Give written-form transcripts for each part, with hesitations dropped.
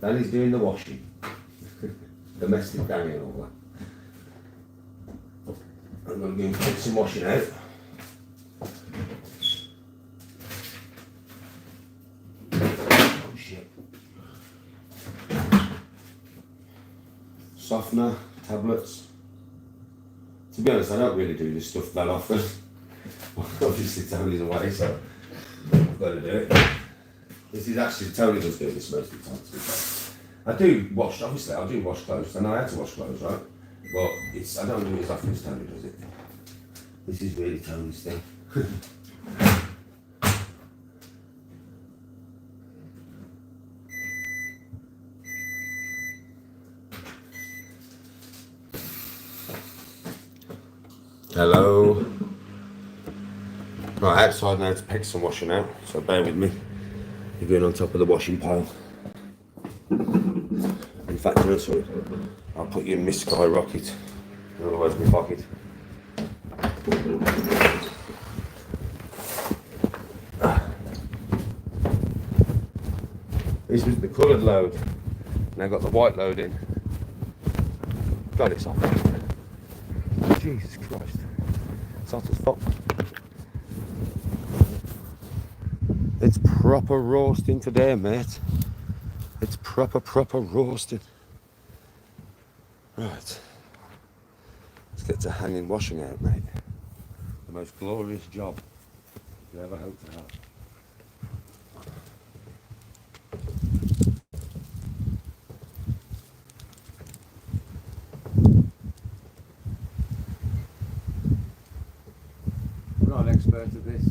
Danny's doing the washing. Domestic Danny and all that. I'm going to get some washing out. Oh shit. Softener, tablets. To be honest, I don't really do this stuff that often. Obviously Tony's away, so I've got to do it. This is actually, Tony does do this most of the time. I do wash, obviously I do wash clothes. I know how to wash clothes, right? But I don't do it as often as Tony does it. This is really Tony's thing. Hello. Right, outside now to pick some washing out, so bear with me. You're going on top of the washing pile. In fact, I'll put you in my skyrocket, otherwise my pocket. This was the coloured load, and I got the white load in. God, it's hot. Jesus Christ, it's hot as fuck. It's proper roasting today, mate. It's proper roasting. Right. Let's get to hanging washing out, mate. The most glorious job you ever hope to have. I'm not an expert at this.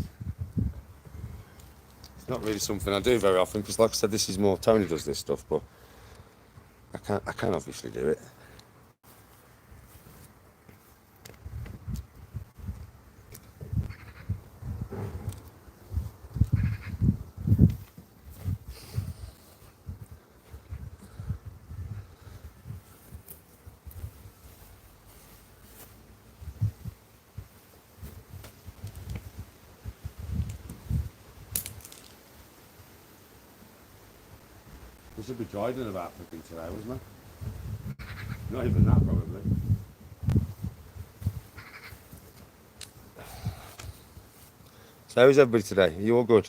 It's not really something I do very often because, like I said, this is more Tony does this stuff, but I can obviously do it. We should be dried in about 2 hours, man. Not even that, probably. So how's everybody today? Are you all good?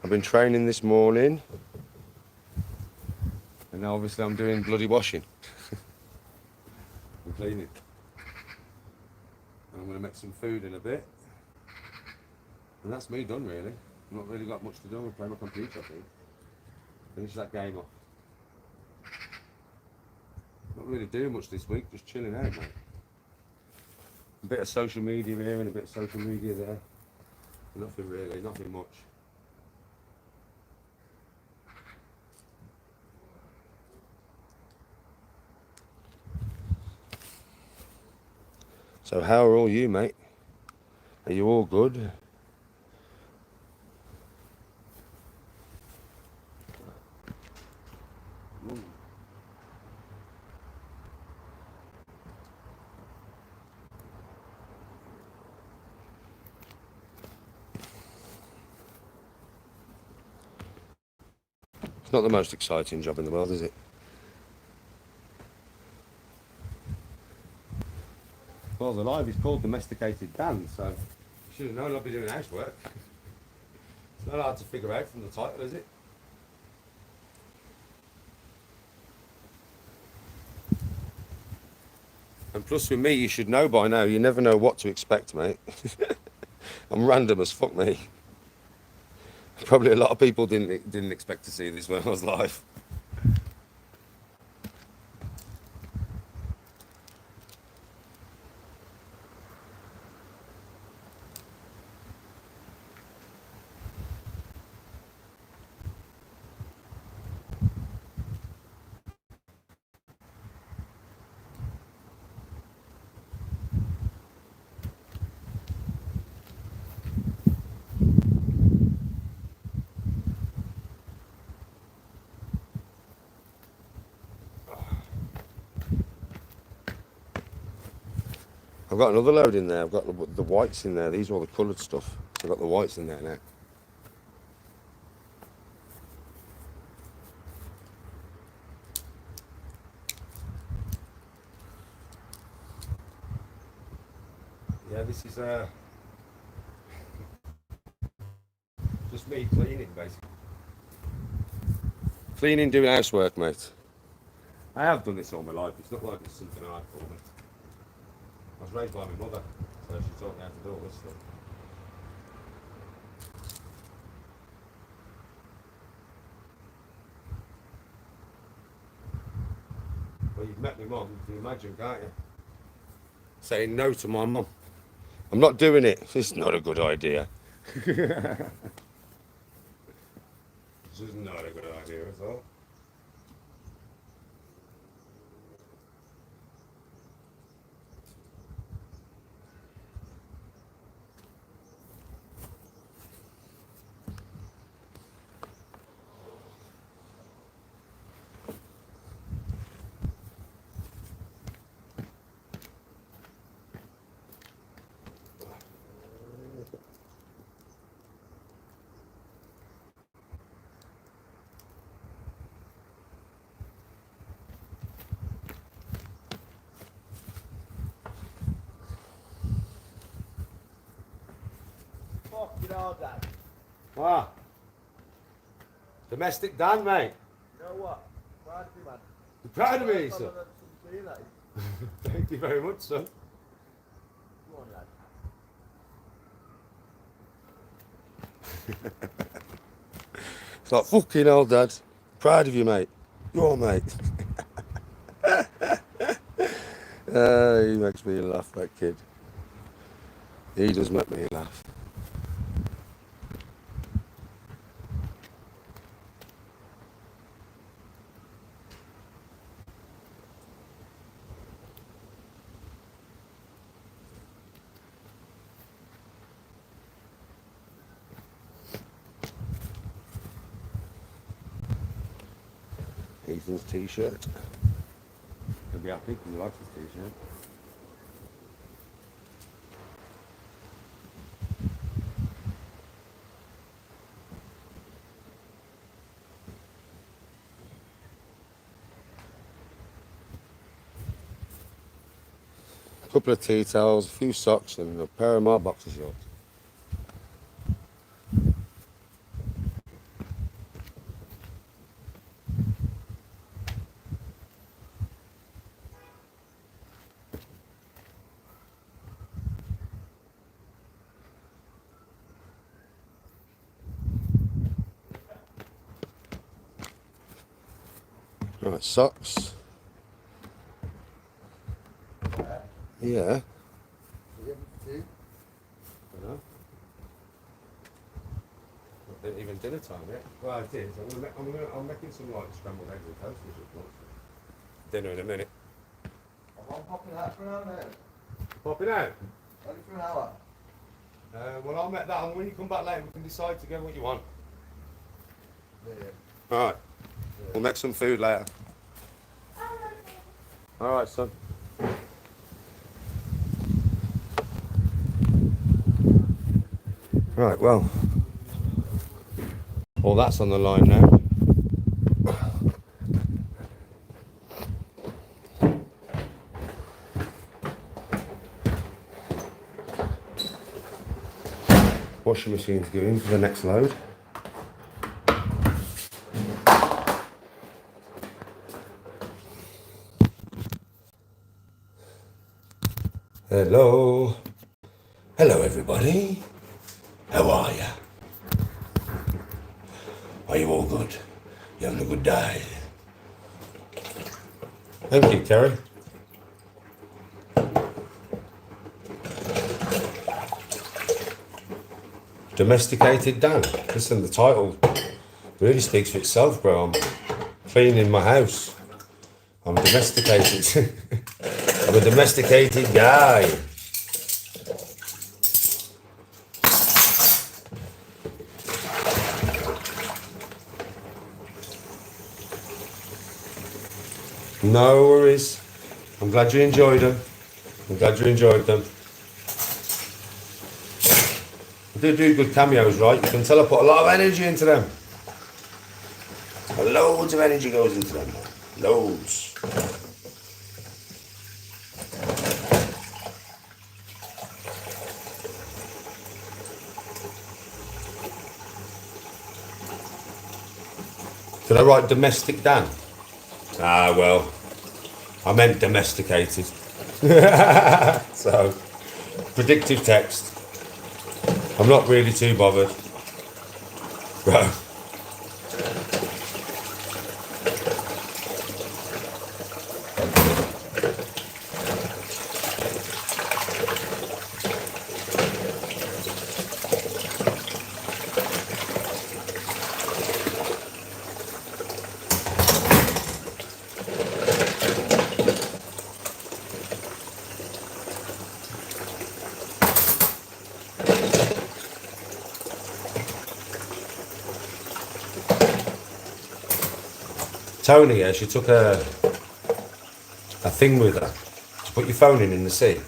I've been training this morning. And now obviously I'm doing bloody washing. I'm cleaning. And I'm going to make some food in a bit. And that's me done, really. I've not really got much to do. I'm going to play my computer, I think. Finish that game off. Not really doing much this week, just chilling out, mate. A bit of social media here and a bit of social media there. Nothing really, nothing much. So how are all you, mate? Are you all good? It's not the most exciting job in the world, is it? Well, the live is called Domesticated Dan, so you should have known I'd be doing housework. It's not hard to figure out from the title, is it? And plus with me, you should know by now, you never know what to expect, mate. I'm random as fuck, me. Probably a lot of people didn't expect to see this when I was live. I've got another load in there. I've got the whites in there. These are all the coloured stuff. I've got the whites in there now. Yeah, this is just me cleaning, basically. Cleaning, doing housework, mate. I have done this all my life. It's not like it's something hard for me. I was raised by my mother, so she taught me how to do all this stuff. Well, you've met my mum, you can imagine, can't you? Saying no to my mum. I'm not doing it. This is not a good idea. This is not a good idea at all. Fucking hell, Dad. Ah, domestic Dan, mate. You know what? Proud of you, man. You're proud of me, First son. time I've ever seen that. Thank you very much, son. Come on, lad. It's like, fucking hell, Dad. Proud of you, mate. You're on, mate. He makes me laugh, that kid. He does make me laugh. Ethan's t-shirt. He'll be happy because he likes his t-shirt. A couple of tea towels, a few socks and a pair of my boxer shorts. Right, socks. Yeah. I know. Not even dinner time yet. Well, it is. I'm making some like scrambled eggs and toast and stuff. Dinner in a minute. I'm popping out for an hour now. Popping out? Only for an hour. Well, I'll make that, and when you come back later, we can decide together what you want. Yeah. All right. We'll make some food later. All right, son. Right, well, all that's on the line now. Washing machine's going for the next load. Hello. Hello, everybody. How are you? Are you all good? You having a good day? Thank you, Terry. Domesticated Dan. Listen, the title really speaks for itself, bro. I'm cleaning my house. I'm domesticated. I'm a domesticated guy. No worries. I'm glad you enjoyed them. I'm glad you enjoyed them. I do good cameos, right? You can tell I put a lot of energy into them. Loads of energy goes into them. Loads. Did I write domestic Dan? Ah, well, I meant domesticated. So, predictive text. I'm not really too bothered. Bro. Tony, yeah, she took a thing with her to put your phone in the sea.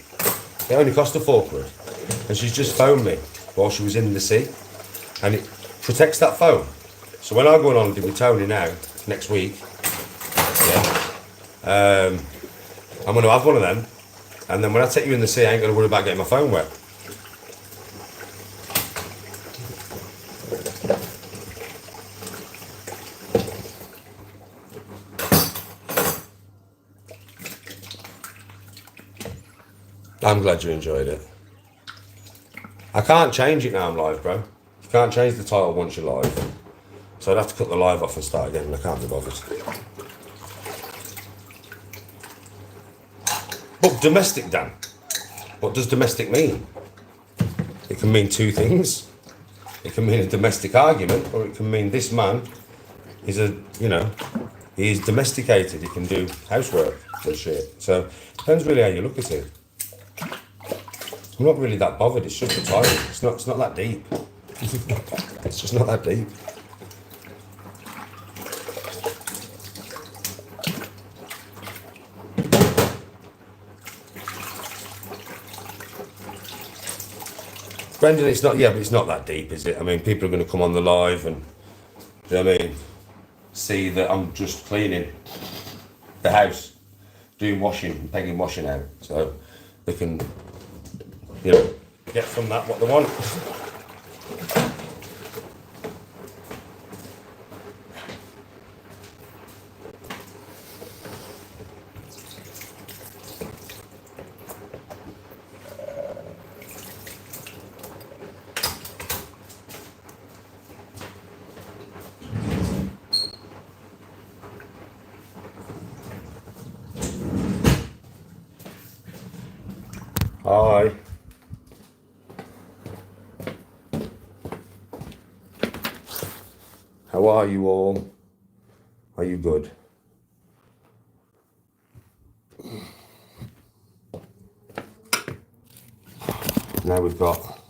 It only cost her £4. And she's just phoned me while she was in the sea. And it protects that phone. So when I go on holiday with Tony now, next week, yeah, I'm going to have one of them. And then when I take you in the sea, I ain't going to worry about getting my phone wet. I'm glad you enjoyed it. I can't change it now I'm live, bro. You can't change the title once you're live. So I'd have to cut the live off and start again, and I can't be bothered. But domestic, Dan. What does domestic mean? It can mean two things. It can mean a domestic argument, or it can mean this man is he is domesticated. He can do housework and shit. So it depends really how you look at it. I'm not really that bothered, it's just the title. It's not that deep. It's just not that deep. Brendan, it's not, yeah, but it's not that deep, is it? I mean, people are going to come on the live and, you know what I mean, see that I'm just cleaning the house, doing washing, pegging washing out. So they can, you know, get from that what they want. Hi. How are you all? Are you good? Now we've got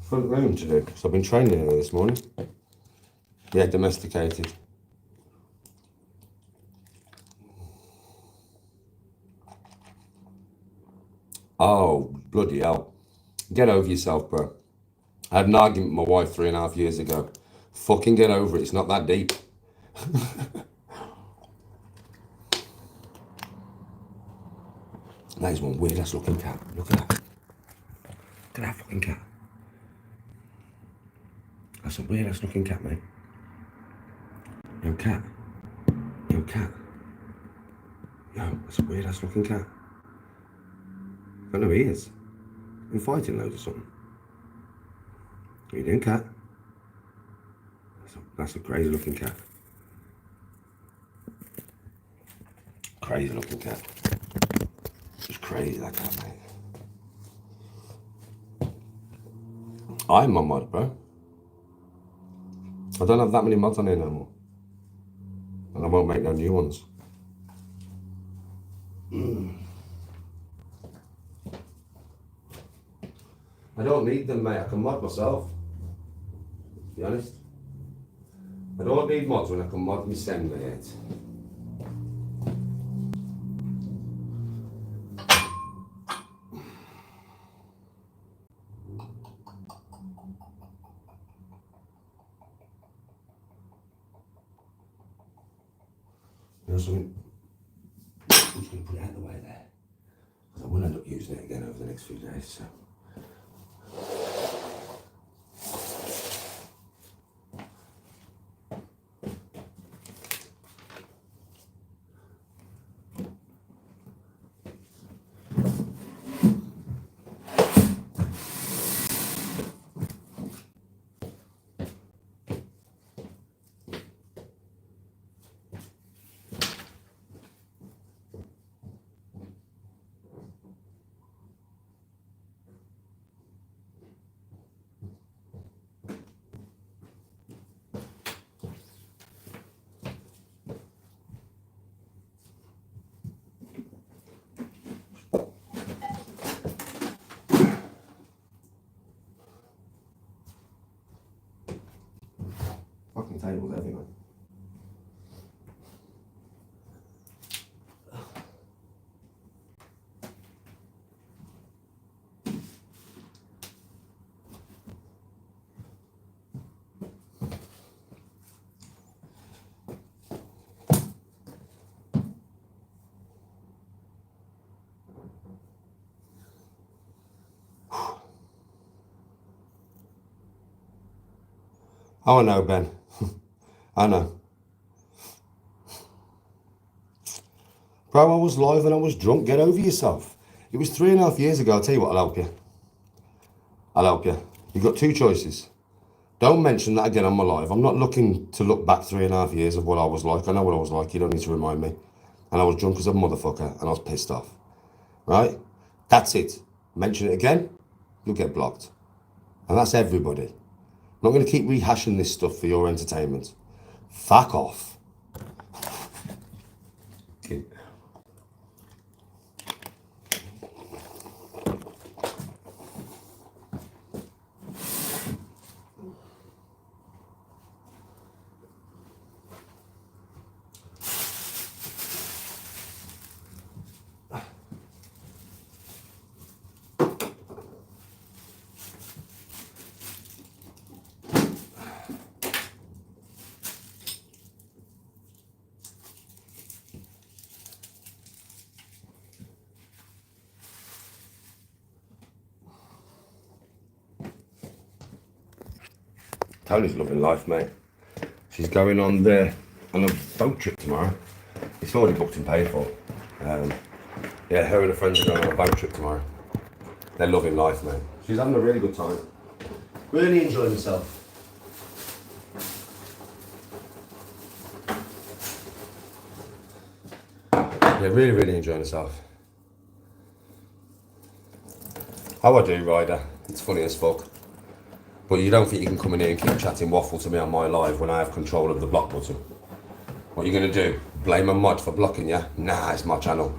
front room to do. So I've been training in there this morning. Yeah, domesticated. Oh, bloody hell. Get over yourself, bro. I had an argument with my wife 3.5 years ago. Fucking get over it. It's not that deep. That is one weird ass looking cat. Look at that. Look at that fucking cat. That's a weird ass looking cat, mate. Yo, cat. Yo, cat. Yo, that's a weird ass looking cat. I don't know who he is. Been fighting loads or something. What are you doing, cat? That's a crazy looking cat. Crazy looking cat. Just crazy, that cat, mate. I'm my mod, bro. I don't have that many mods on here no more. And I won't make no new ones. I don't need them, mate. I can mod myself. To be honest. I don't need mods when I can mod my stem, mate. You know something? I'm just going to put it out of the way there. Because I will end up using it again over the next few days, so. table's heavy, man. Oh, I know, Ben. I know. Bro, I was live and I was drunk. Get over yourself. It was 3.5 years ago. I'll tell you what, I'll help you. I'll help you. You've got two choices. Don't mention that again on my live. I'm not looking to look back 3.5 years of what I was like. I know what I was like. You don't need to remind me. And I was drunk as a motherfucker and I was pissed off. Right? That's it. Mention it again, you'll get blocked. And that's everybody. I'm not going to keep rehashing this stuff for your entertainment. Fuck off. Okay. Tony's loving life, mate. She's going on a boat trip tomorrow. It's already booked and paid for. Yeah, her and her friends are going on a boat trip tomorrow. They're loving life, mate. She's having a really good time. Really enjoying herself. Yeah, really enjoying herself. How I do, Ryder. It's funny as fuck. But you don't think you can come in here and keep chatting waffle to me on my live when I have control of the block button? What are you going to do? Blame a mod for blocking you? Nah, it's my channel.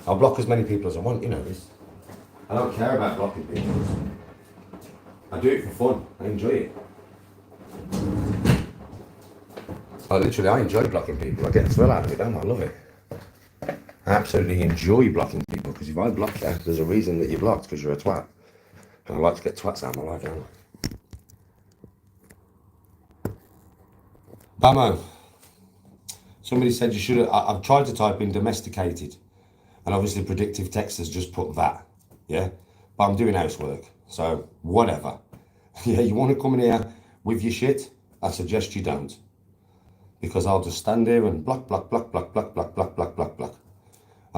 I'll block as many people as I want, you know this. I don't care about blocking people. I do it for fun. I enjoy it. I enjoy blocking people. I get a thrill out of it, don't I? I love it. I absolutely enjoy blocking people, because if I block you, there's a reason that you're blocked, because you're a twat. And I like to get twats out of my life, don't I? Bamo, somebody said you should have, I've tried to type in domesticated, and obviously predictive text has just put that, yeah? But I'm doing housework, so whatever. Yeah, you want to come in here with your shit? I suggest you don't. Because I'll just stand here and block. I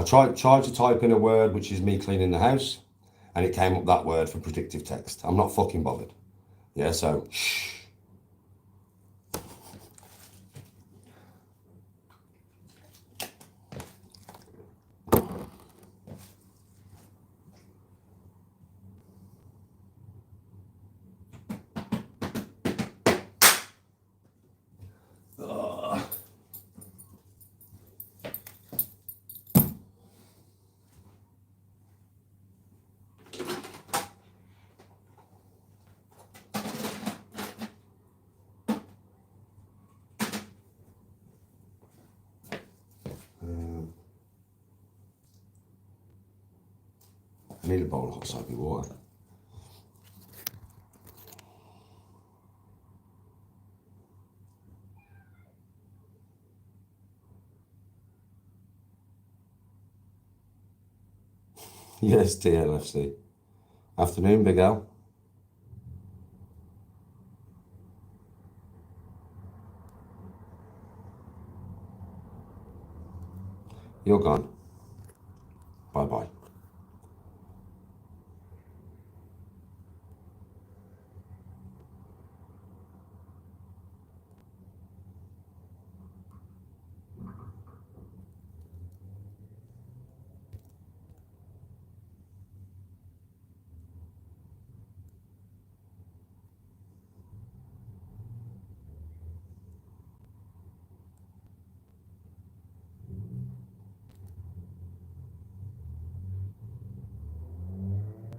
tried to type in a word which is me cleaning the house, and it came up that word for predictive text. I'm not fucking bothered. Yeah, so shh. I need a bowl of hot soapy water. Yes, TLFC. Afternoon, Big Al. You're gone. Bye-bye.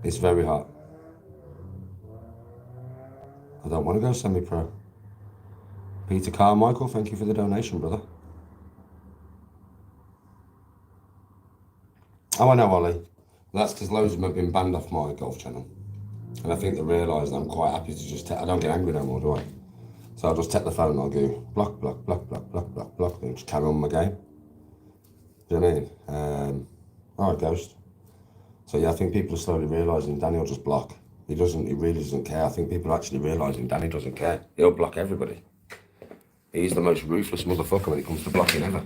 It's very hot. I don't want to go semi-pro. Peter Carmichael, thank you for the donation, brother. Oh, I know, Ollie. That's because loads of them have been banned off my golf channel. And I think they realise that I'm quite happy to just I don't get angry no more, do I? So I'll just take the phone and I'll go block, block, block, block, block, block, block, and just carry on my game. Do you know what I mean? Alright, Ghost. So yeah, I think people are slowly realising Danny will just block. He really doesn't care. I think people are actually realising Danny doesn't care. He'll block everybody. He's the most ruthless motherfucker when it comes to blocking ever.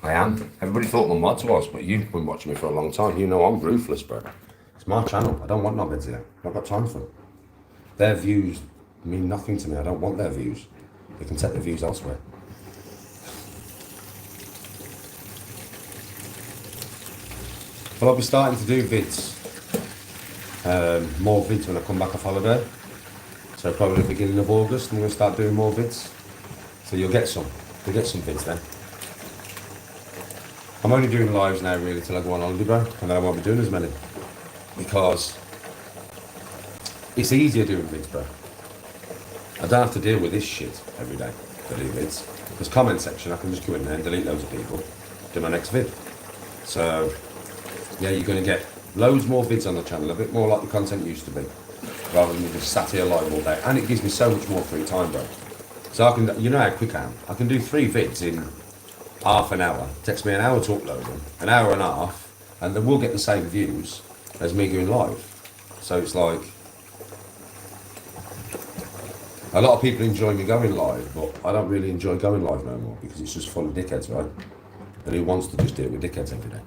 I am. Everybody thought my mods was, but you've been watching me for a long time. You know I'm ruthless, bro. It's my channel. I don't want knobheads here. I've not got time for them. Their views mean nothing to me. I don't want their views. They can take their views elsewhere. Well, I'll be starting to do vids. More vids when I come back off holiday. So probably the beginning of August, I'm going to start doing more vids. So you'll get some. You'll get some vids then. I'm only doing lives now really till I go on holiday, bro. And then I won't be doing as many. Because it's easier doing vids, bro. I don't have to deal with this shit every day to do vids. There's comment section, I can just go in there and delete loads of people. Do my next vid. So yeah, you're going to get loads more vids on the channel, a bit more like the content used to be, rather than just sat here live all day. And it gives me so much more free time, bro. So I can, you know how quick I am. I can do 3 vids in half an hour. It takes me an hour to upload them, an hour and a half, and they will get the same views as me going live. So it's like, a lot of people enjoy me going live, but I don't really enjoy going live no more because it's just full of dickheads, right? And who wants to just deal with dickheads every day?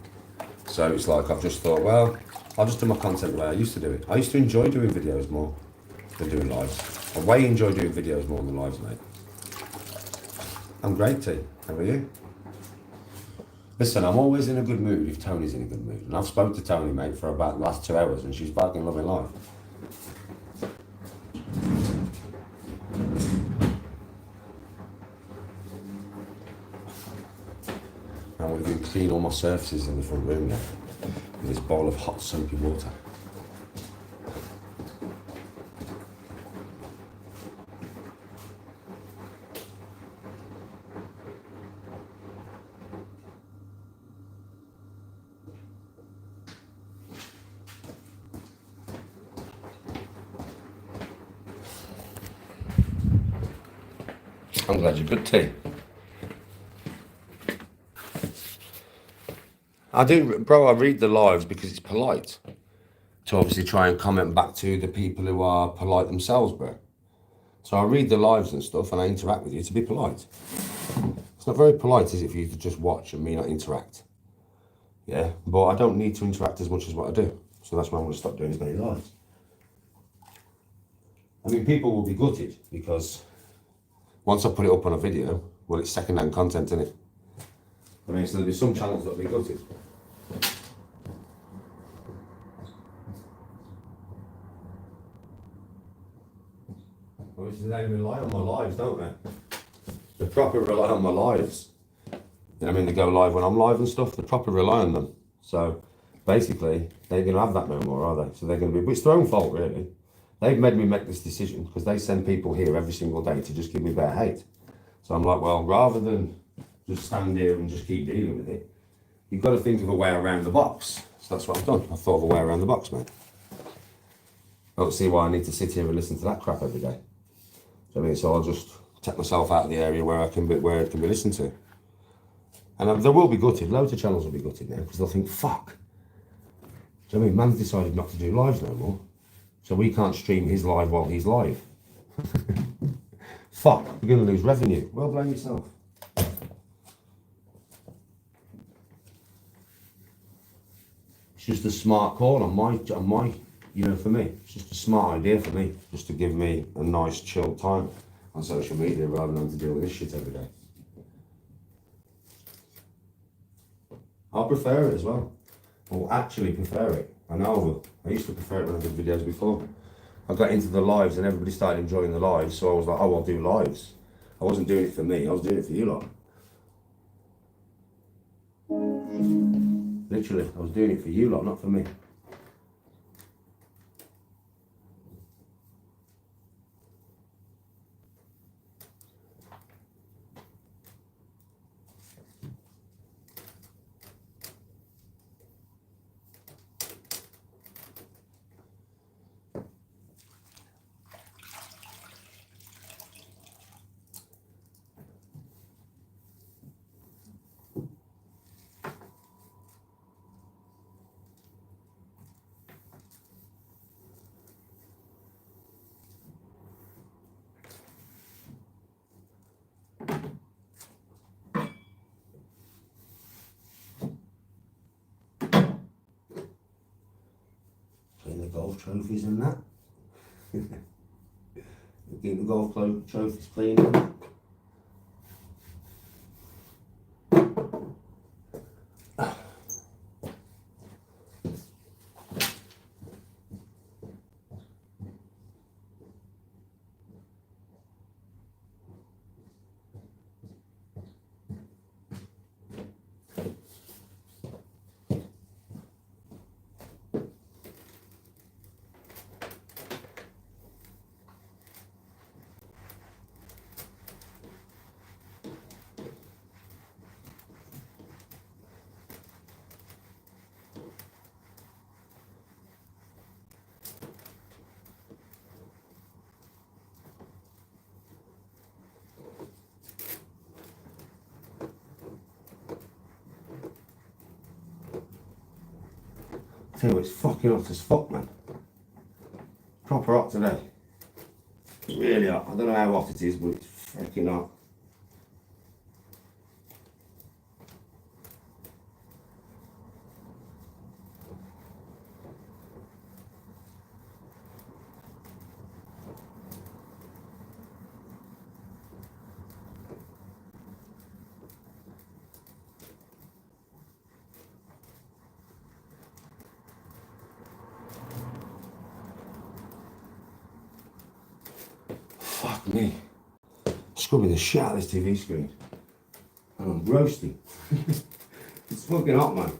So it's like I've just thought, well, I'll just do my content the way I used to do it. I used to enjoy doing videos more than doing lives. I way enjoy doing videos more than lives, mate. I'm great, T. How are you? Listen, I'm always in a good mood if Tony's in a good mood. And I've spoken to Tony, mate, for about the last 2 hours and she's fucking loving life. I'm going to go clean all my surfaces in the front room now with this bowl of hot soapy water. I'm glad you're good, T. I do, bro, I read the lives because it's polite. To obviously try and comment back to the people who are polite themselves, bro. So I read the lives and stuff and I interact with you to be polite. It's not very polite, is it, for you to just watch and me not interact? Yeah, but I don't need to interact as much as what I do. So that's why I'm going to stop doing as many lives. I mean, people will be gutted because once I put it up on a video, well, it's second-hand content, isn't it? I mean, so there'll be some channels that will be gutted. Obviously, they rely on my lives, don't they? They proper rely on my lives. You know what I mean? They go live when I'm live and stuff. They proper rely on them. So basically, they're going to have that no more, are they? So they're going to be, but it's their own fault, really. They've made me make this decision because they send people here every single day to just give me bare hate. So I'm like, well, rather than just stand here and just keep dealing with it, you've got to think of a way around the box. So that's what I've done. I thought of a way around the box, mate. I don't see why I need to sit here and listen to that crap every day. I mean, so I'll just take myself out of the area where it can be listened to. And they will be gutted. Loads of channels will be gutted now because they'll think, fuck. Do you know what I mean? Man's decided not to do lives no more. So we can't stream his live while he's live. Fuck, we're going to lose revenue. Well, blame yourself. It's just a smart call on my, you know, for me. It's just a smart idea for me, just to give me a nice chill time on social media rather than to deal with this shit every day. I prefer it as well. I'll actually prefer it. I know I will. I used to prefer it when I did videos before. I got into the lives and everybody started enjoying the lives, so I was like, oh, I'll do lives. I wasn't doing it for me, I was doing it for you lot. Literally, I was doing it for you lot, not for me. trophies and that. Keep the golf trophies clean and that. Tell you what, it's fucking hot as fuck, man. Proper hot today. Really hot. I don't know how hot it is, but it's freaking hot. Fuck me. Scrubbing the shit out of this TV screen. And I'm roasting. It's fucking hot, man.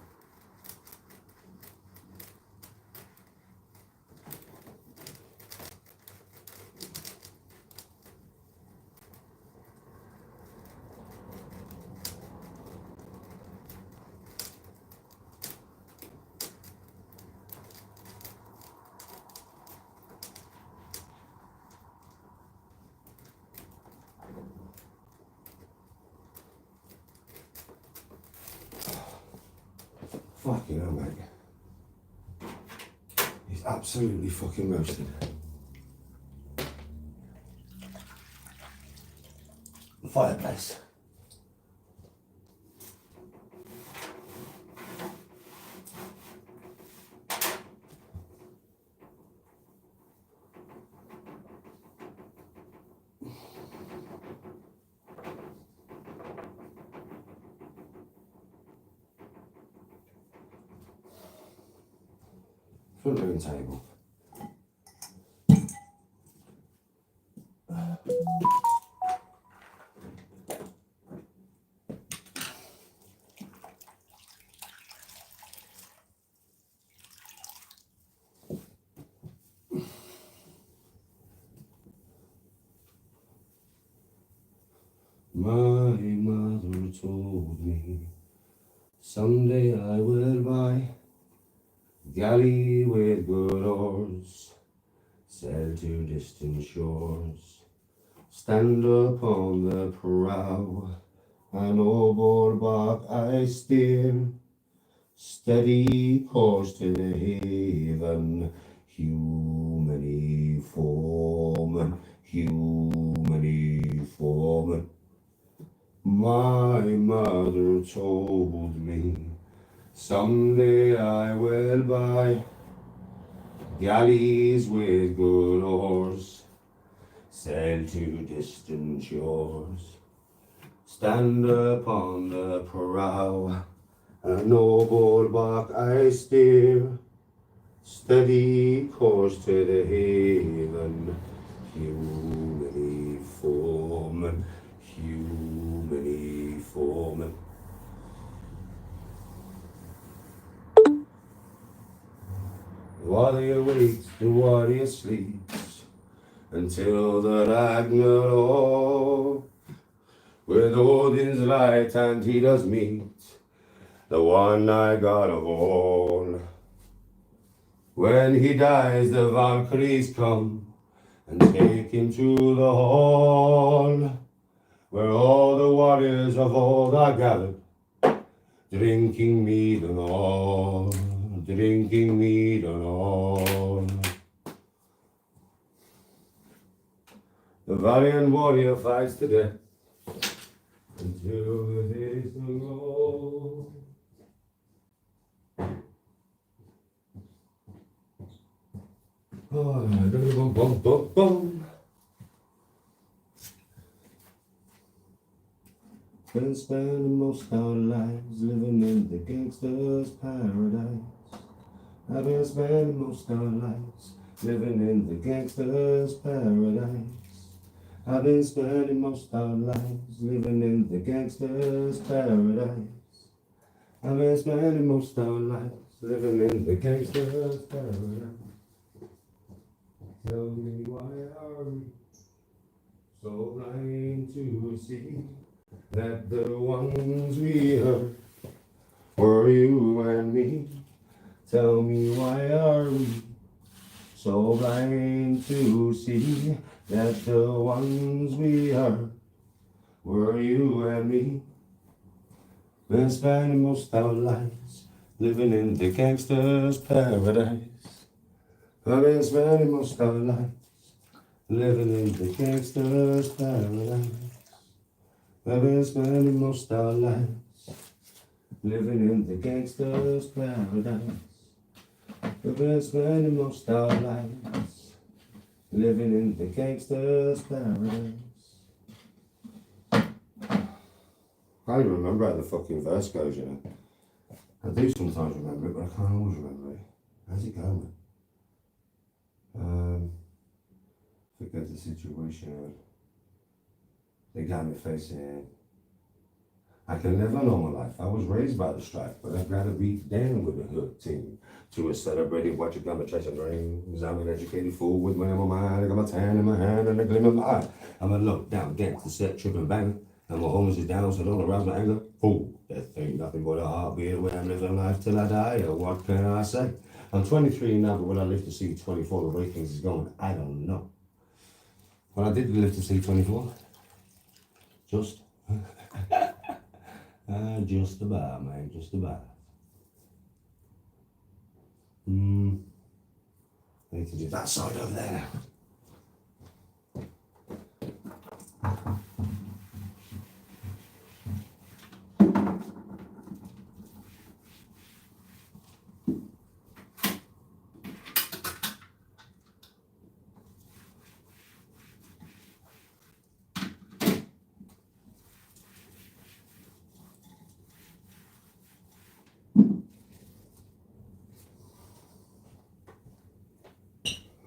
Fucking hell, mate. He's absolutely fucking roasted. Fireplace. Front room table. My mother told me someday I will buy galley with good oars, sail to distant shores, stand upon the prow, and overboard bark I steer, steady course to the haven, humany foreman, humany foreman. My mother told me someday I will buy galleys with good oars, sail to distant shores, stand upon the prow, and overboard bark I steer, steady course to the haven, humany foreman, humany foreman. The warrior waits, the warrior sleeps, until the Ragnarok. With Odin's light and he does meet the one-eyed god of all. When he dies, the Valkyries come and take him to the hall, where all the warriors of old are gathered, drinking mead and all, drinking mead and all. The valiant warrior fights to death until the days go. Oh, bum, bum, bum, bum. Been spending most our lives living in the gangster's paradise. I've been spending most our lives living in the gangster's paradise. I've been spending most our lives living in the gangster's paradise. I've been spending most our lives living in the gangster's paradise. Tell me why are we so blind to see that the ones we hurt were you and me? Tell me why are we so blind to see that the ones we hurt were you and me? Been spending most our lives living in the gangster's paradise. I've been spending most our lives living in the gangster's paradise. I've been spending most our lives living in the gangster's paradise. We've been spending most our lives living in the gangster's paradise. I don't even remember how the fucking verse goes, you know. I do sometimes remember it, but I can't always remember it. How's it going? Forget the situation. They got me facing. I can live a normal life. I was raised by the strife, but I've got to be down with the hood team. To a celebrated watch, got my chasing dreams. I'm an educated fool with my mind. I got my tan in my hand and a gleam in my eye. I'm a look down gangster set, tripping bang. And my homies is down, so don't arouse my anger. Fool, that ain't nothing but a heartbeat. When I'm living life till I die, or what can I say? I'm 23 now, but will I live to see 24? The way things is going, I don't know. Well, I did live to see 24. Just. Just about, man, just about. I need to do that side over there now.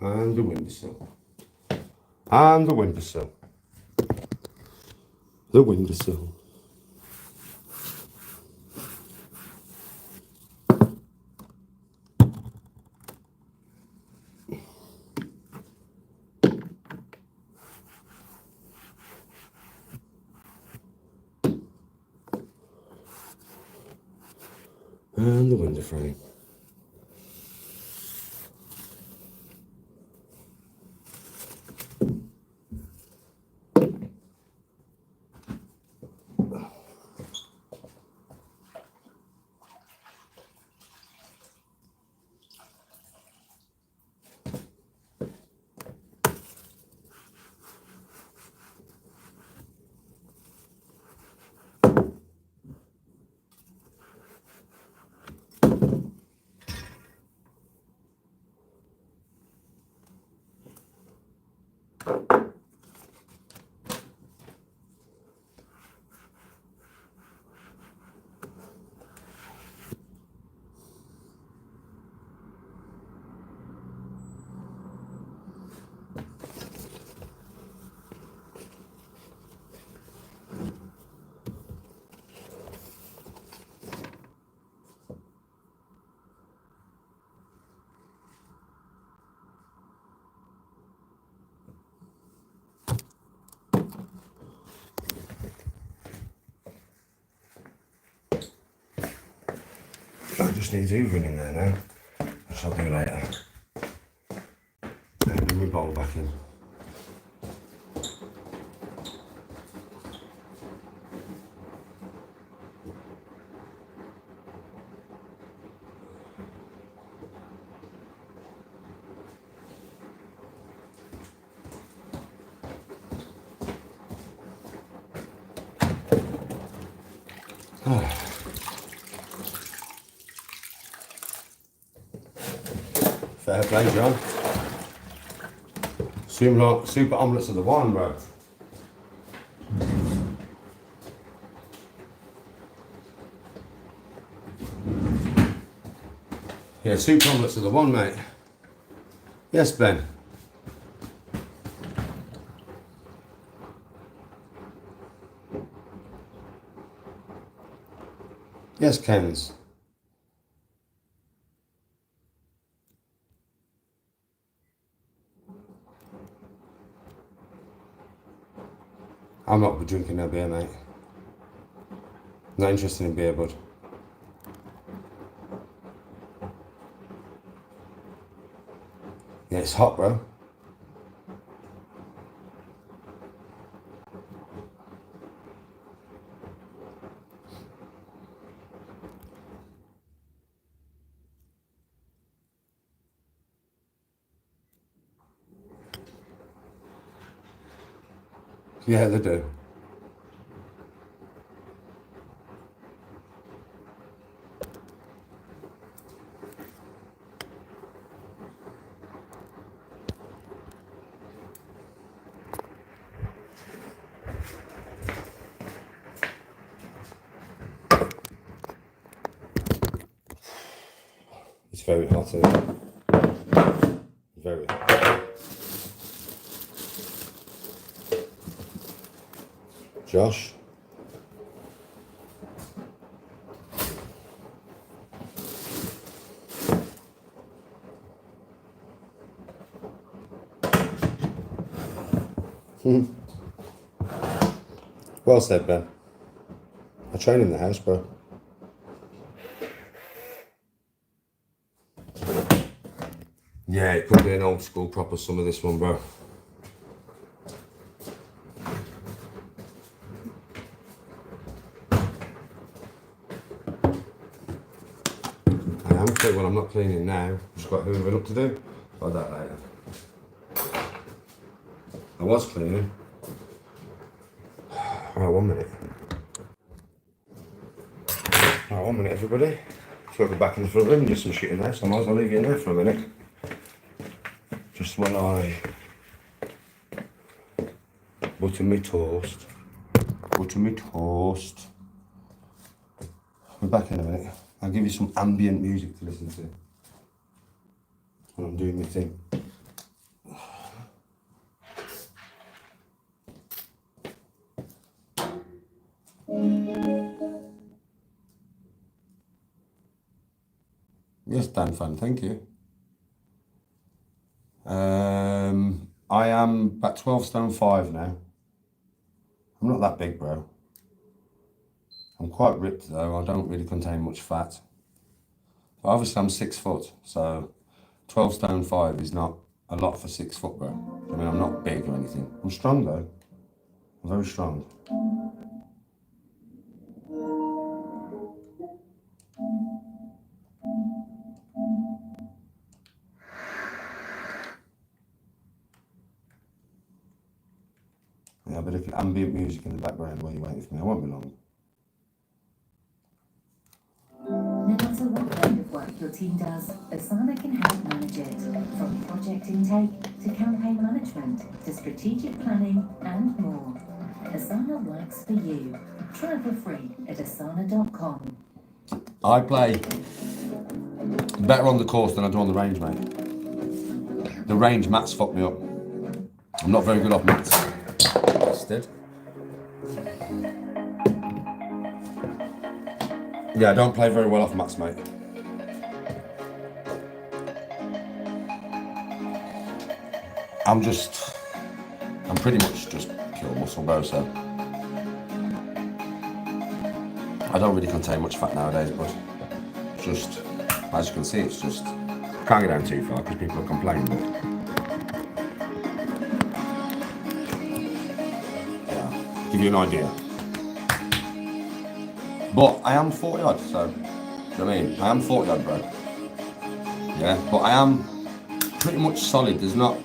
And the windowsill. And the windowsill. The windowsill. And the window frame. I just need hoovering in there now, which I'll do later. Bring my bowl back in. Fair play, John. Super omelets are the one, bro. Yeah, super omelets are the one, mate. Yes, Ben. Yes, Kens. I'm not drinking no beer, mate. Not interested in beer, bud. Yeah, it's hot, bro. Yeah, they do. It's very hot here. Very hot. Josh? Well said, Ben. I train in the house, bro. Yeah, it could be an old school proper summer, this one, bro. I am clean. Well, I'm not cleaning now. Just got hoovering up to do. I'll do that later. I was cleaning. Alright, 1 minute. Alright, 1 minute, everybody. So I'll be back in the front room and do some shit in there, so I might as well leave you in there for a minute. Just when I butter me toast. We're back in a minute. I'll give you some ambient music to listen to when I'm doing my thing. Yes, Dan fan, thank you. I am about 12 stone 5 now. I'm not that big, bro. I'm quite ripped though. I don't really contain much fat. But obviously I'm 6 foot, so 12 stone 5 is not a lot for 6 foot, bro. I mean, I'm not big or anything. I'm strong though. I'm very strong. Yeah, a bit of ambient music in the background while you're waiting for me. I won't be long. No matter what kind of work your team does, Asana can help manage it. From project intake to campaign management to strategic planning and more. Asana works for you. Try it for free at asana.com. I play better on the course than I do on the range, mate. The range mats fuck me up. I'm not very good off mats. Bastard. Yeah, I don't play very well off mats, mate. I'm pretty much just pure muscle, bro, so. I don't really contain much fat nowadays, but just, as you can see, it's just, can't go down too far because people are complaining, but yeah, give you an idea. But I am 40 odd, so, do you know what I mean? I am 40 odd, bro. Yeah, but I am pretty much solid. There's not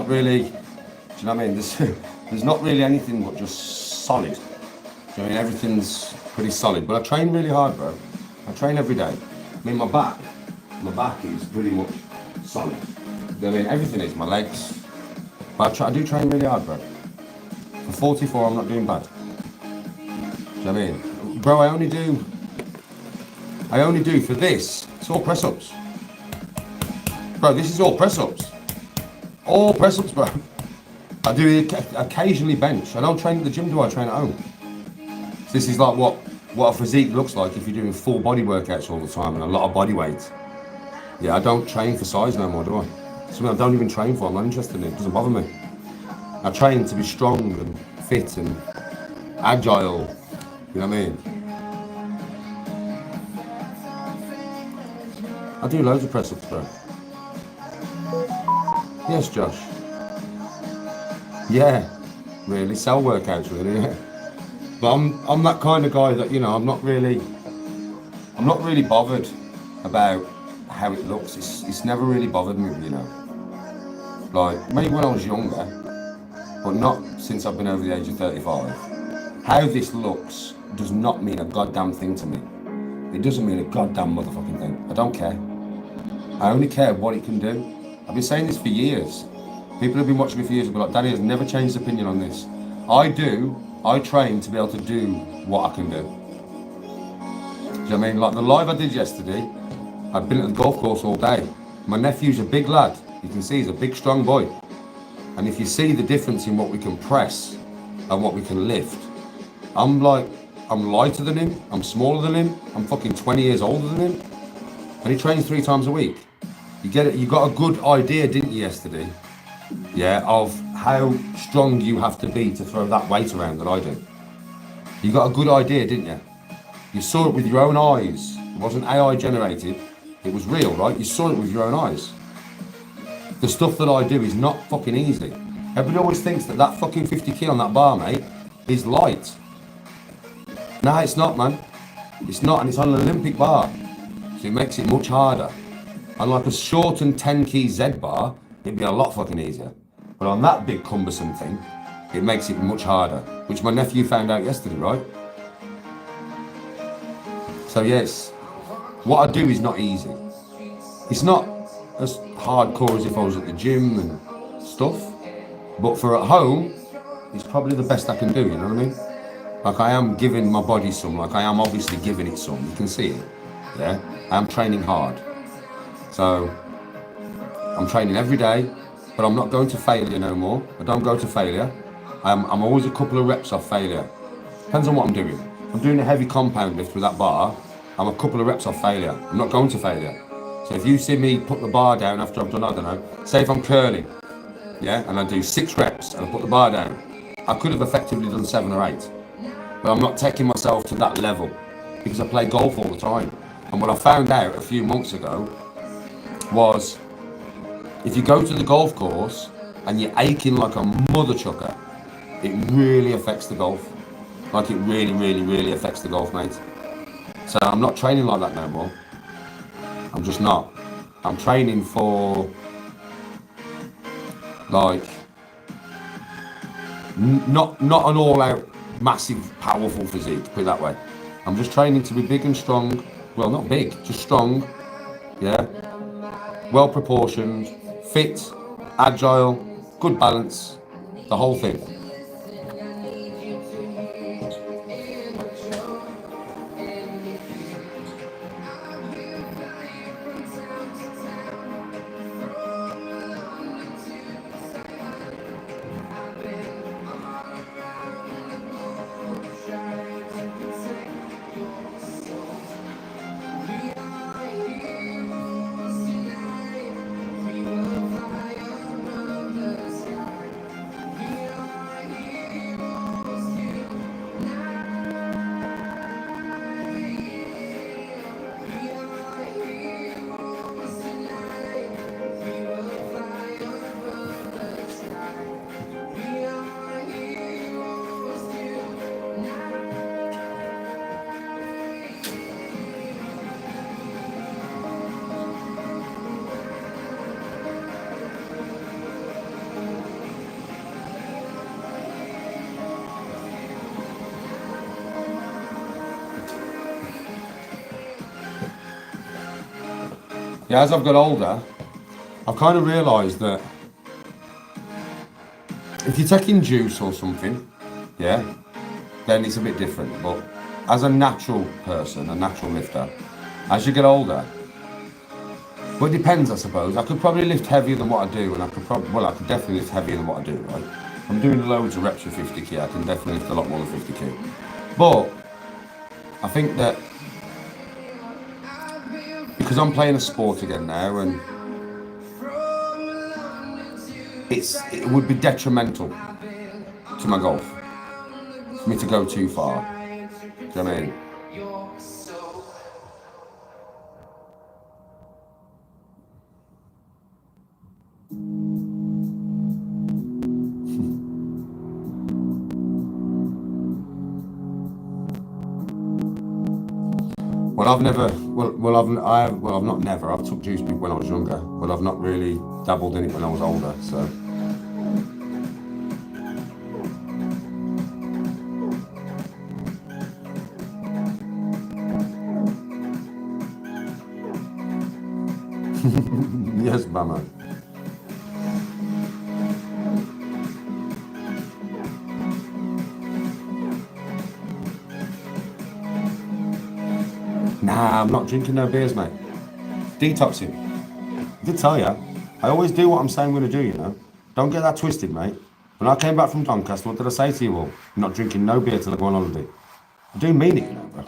really, do you know what I mean? There's not really anything but just solid. Do you know what I mean? Everything's pretty solid, but I train really hard, bro. I train every day. I mean, my back is pretty much solid. You know what I mean? Everything is, my legs, But I do train really hard, bro. For 44, I'm not doing bad. Do you know what I mean? Bro, I only do for this, it's all press-ups. Bro, this is all press-ups. All press-ups, bro. I do occasionally bench. I don't train at the gym, do I? I train at home. So this is like what a physique looks like if you're doing full body workouts all the time and a lot of body weight. Yeah, I don't train for size no more, do I? Something I don't even train for, I'm not interested in it, it doesn't bother me. I train to be strong and fit and agile, you know what I mean? I do loads of press-ups, bro. Yes, Josh. Yeah, really, cell workouts, really, yeah. But I'm that kind of guy that, you know, I'm not really bothered about how it looks. It's never really bothered me, you know. Like, maybe when I was younger, but not since I've been over the age of 35. How this looks does not mean a goddamn thing to me. It doesn't mean a goddamn motherfucking thing. I don't care. I only care what it can do. I've been saying this for years. People have been watching me for years and be like, Danny has never changed his opinion on this. I train to be able to do what I can do. Do you know what I mean? Like the live I did yesterday, I'd been at the golf course all day. My nephew's a big lad. You can see he's a big, strong boy. And if you see the difference in what we can press and what we can lift, I'm lighter than him, I'm smaller than him, I'm fucking 20 years older than him. And he trains 3 times a week. You get it, you got a good idea, didn't you, yesterday? Yeah, of how strong you have to be to throw that weight around that I do. You got a good idea, didn't you? You saw it with your own eyes. It wasn't AI generated, it was real, right? You saw it with your own eyes. The stuff that I do is not fucking easy. Everybody always thinks that that fucking 50 kilo on that bar, mate, is light. No, it's not, man. It's not, and it's on an Olympic bar. So it makes it much harder. On like a shortened 10 key Z bar, it'd be a lot fucking easier. But on that big cumbersome thing, it makes it much harder, which my nephew found out yesterday, right? So yes, what I do is not easy. It's not as hardcore as if I was at the gym and stuff, but for at home, it's probably the best I can do, you know what I mean? Like I am giving my body some, like I am obviously giving it some, you can see it, yeah? I am training hard. So, I'm training every day, but I'm not going to failure no more. I don't go to failure. I'm always a couple of reps off failure. Depends on what I'm doing. If I'm doing a heavy compound lift with that bar, I'm a couple of reps off failure. I'm not going to failure. So if you see me put the bar down after I've done, I don't know, say if I'm curling, yeah, and I do 6 reps and I put the bar down, I could have effectively done 7 or 8. But I'm not taking myself to that level because I play golf all the time. And what I found out a few months ago was if you go to the golf course and you're aching like a mother chucker, it really affects the golf. Like it really, really, really affects the golf, mate. So I'm not training like that no more. I'm just not. I'm training for like not an all-out massive powerful physique, put it that way. I'm just training to be big and strong. Well, not big, just strong, yeah, well proportioned, fit, agile, good balance, the whole thing. Yeah, as I've got older, I've kind of realised that If you're taking juice or something, yeah, then it's a bit different. But as a natural person, a natural lifter, as you get older, well, it depends, I suppose. I could probably lift heavier than what I do, and I could definitely lift heavier than what I do, right? I'm doing loads of reps with 50k, I can definitely lift a lot more than 50k. But I think that because I'm playing a sport again now, and it would be detrimental to my golf for me to go too far. Do you know what I mean? Well, I've never. I've not never. I've took juice when I was younger, but I've not really dabbled in it when I was older. So. Yes, Bama. Nah, I'm not drinking no beers, mate. Detoxing. I did tell you. I always do what I'm saying I'm going to do, you know. Don't get that twisted, mate. When I came back from Doncaster, what did I say to you all? I'm not drinking no beer till I go on holiday. I do mean it, you know, bro.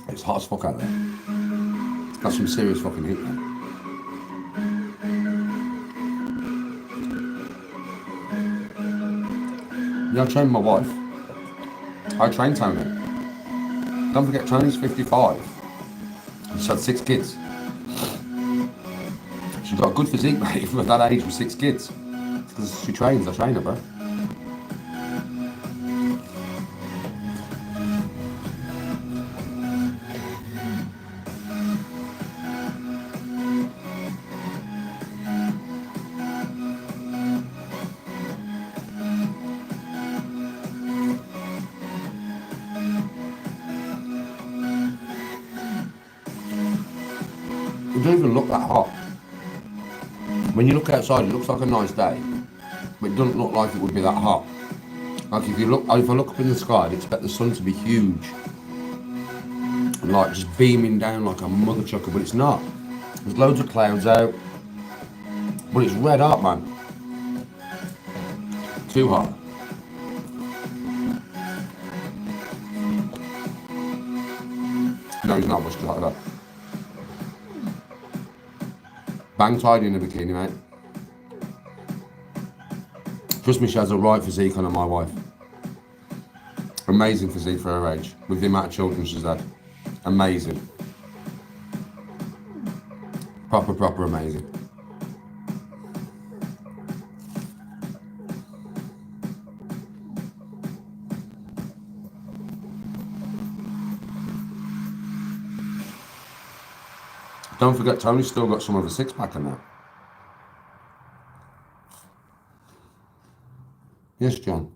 It's hot as fuck out there. Got some serious fucking heat, man. Yeah, I trained my wife. I trained Tony. Don't forget, Tony's 55. She's had 6 kids. She's got a good physique, mate, for that age with 6 kids. It's because she trains, I train her, bro. It doesn't even look that hot. When you look outside, it looks like a nice day, but it doesn't look like it would be that hot. Like if I look up in the sky, I'd expect the sun to be huge and like just beaming down like a mother chucker, but it's not. There's loads of clouds out, but it's red hot, man. Too hot. No, he's not much like that. Bang tidy in a bikini, mate. Trust me, she has a right physique on her, my wife. Amazing physique for her age, with the amount of children she's had. Amazing. Proper amazing. Don't forget, Tony's still got some of a six-pack in there. Yes, John.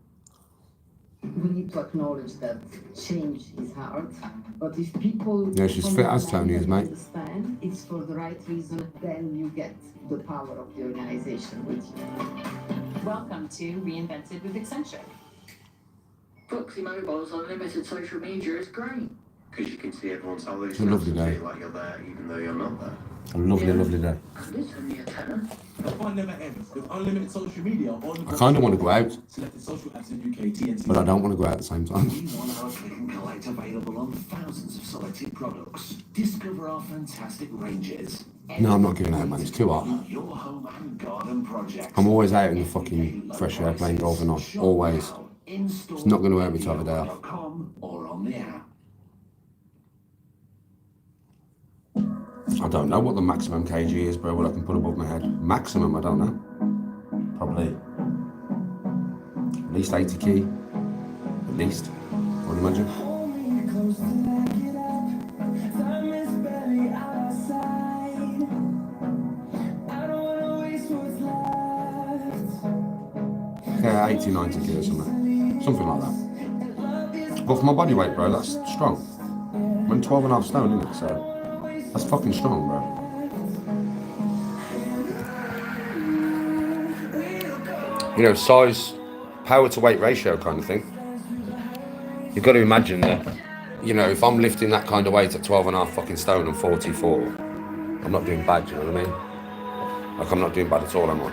We need to acknowledge that change is hard, but if people Yeah, she's fit as Tony is, mate. understand it's for the right reason, then you get the power of the organization with you. Welcome to Reinvented with Accenture. Foxy Mobile's unlimited social media is great. Because you can see everyone's holiday It's a lovely and day. feel like you're there even though you're not there. A lovely day. And it's only a tenner. The fun never ends with unlimited social media on I kind of want to go out, selected social apps in UK, TNT. but I don't want to go out at the same time. 1 hour click and collect available on thousands of selected products. Discover our fantastic ranges. No, I'm not giving out, man. It's too hot. Your home and garden projects. I'm always out in the fucking fresh air playing golf and on. Always. It's not going to hurt me to have a day off. Or on the app. I don't know what the maximum kg is, bro, what I can put above my head. Maximum, I don't know. Probably at least 80 key. At least, I would imagine. Yeah, 80, 90 key or something. Something like that. But for my body weight, bro, that's strong. I'm 12.5 stone, isn't it? So that's fucking strong, bro. You know, size, power to weight ratio kind of thing. You've got to imagine that, you know, if I'm lifting that kind of weight at 12.5 fucking stone and 44, I'm not doing bad, you know what I mean? Like, I'm not doing bad at all, am I?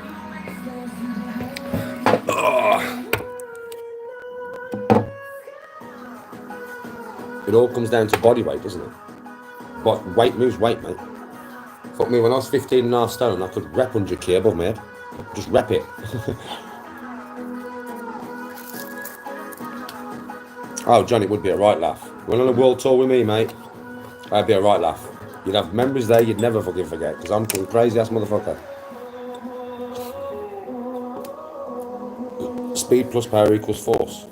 It all comes down to body weight, doesn't it? But weight moves weight, mate. Fuck me, when I was 15.5 stone, I could rep 100 key above my head. Just rep it. Oh, John, it would be a right laugh. Went on a world tour with me, mate. That'd be a right laugh. You'd have memories there you'd never fucking forget, because I'm a crazy-ass motherfucker. Speed plus power equals force.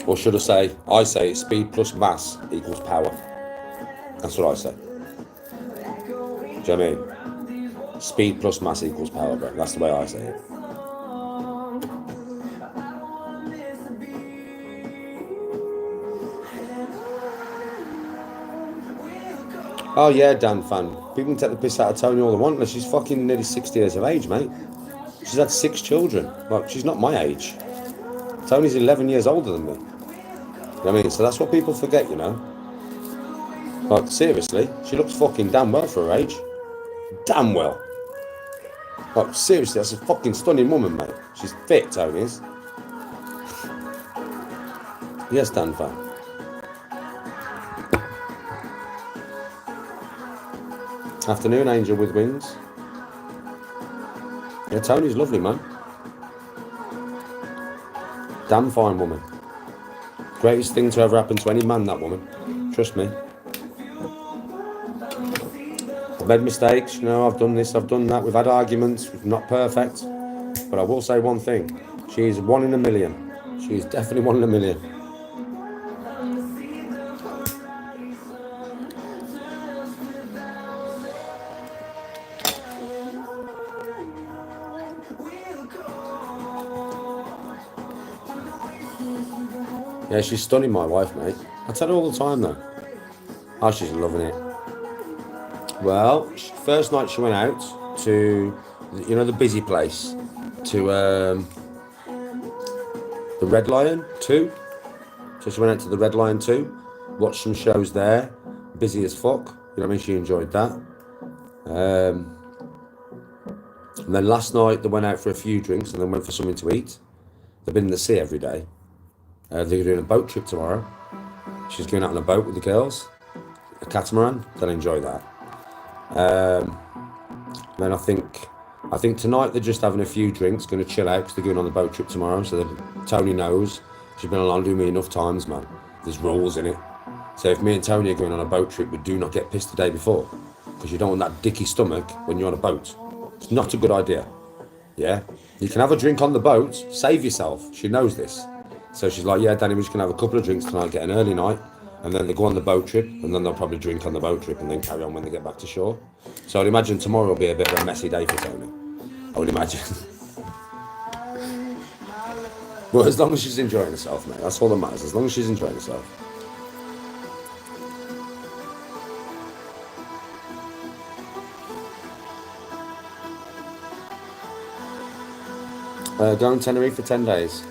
Or should I say speed plus mass equals power. That's what I say. Do you know what I mean? Speed plus mass equals power, bro. That's the way I say it. Oh yeah, Dan fan. People can take the piss out of Tony all they want, but she's fucking nearly 60 years of age, mate. She's had 6 children. Like, she's not my age. Tony's 11 years older than me. You know what I mean? So that's what people forget, you know? Like, seriously, she looks fucking damn well for her age. Damn well. Like, seriously, that's a fucking stunning woman, mate. She's fit, Tony is. Yes, Dan fan. Afternoon, angel with wings. Yeah, Tony's lovely, man. Damn fine woman. Greatest thing to ever happen to any man, that woman. Trust me. I've made mistakes, you know, I've done this, I've done that. We've had arguments, we're not perfect. But I will say one thing. She's 1 in a million. She's definitely 1 in a million. Yeah, she's stunning, my wife, mate. I tell her all the time, though. Oh, she's loving it. Well, first night she went out to, you know, the busy place, to the Red Lion 2. So she went out to the Red Lion 2, watched some shows there, busy as fuck. You know what I mean? She enjoyed that. And then last night they went out for a few drinks and then went for something to eat. They've been in the sea every day. They're doing a boat trip tomorrow. She's going out on a boat with the girls, a catamaran. They'll enjoy that. Then I think I think tonight they're just having a few drinks, going to chill out because they're going on the boat trip tomorrow. So Tony knows. She's been along with me enough times, man. There's rules in it. So if me and Tony are going on a boat trip, we do not get pissed the day before because you don't want that dicky stomach when you're on a boat. It's not a good idea. Yeah? You can have a drink on the boat, save yourself. She knows this. So she's like, yeah, Danny, we're just going to have a couple of drinks tonight, get an early night, and then they go on the boat trip, and then they'll probably drink on the boat trip and then carry on when they get back to shore. So I'd imagine tomorrow will be a bit of a messy day for Tony. I would imagine. Well, as long as she's enjoying herself, mate. That's all that matters. As long as she's enjoying herself. Going to Tenerife for 10 days.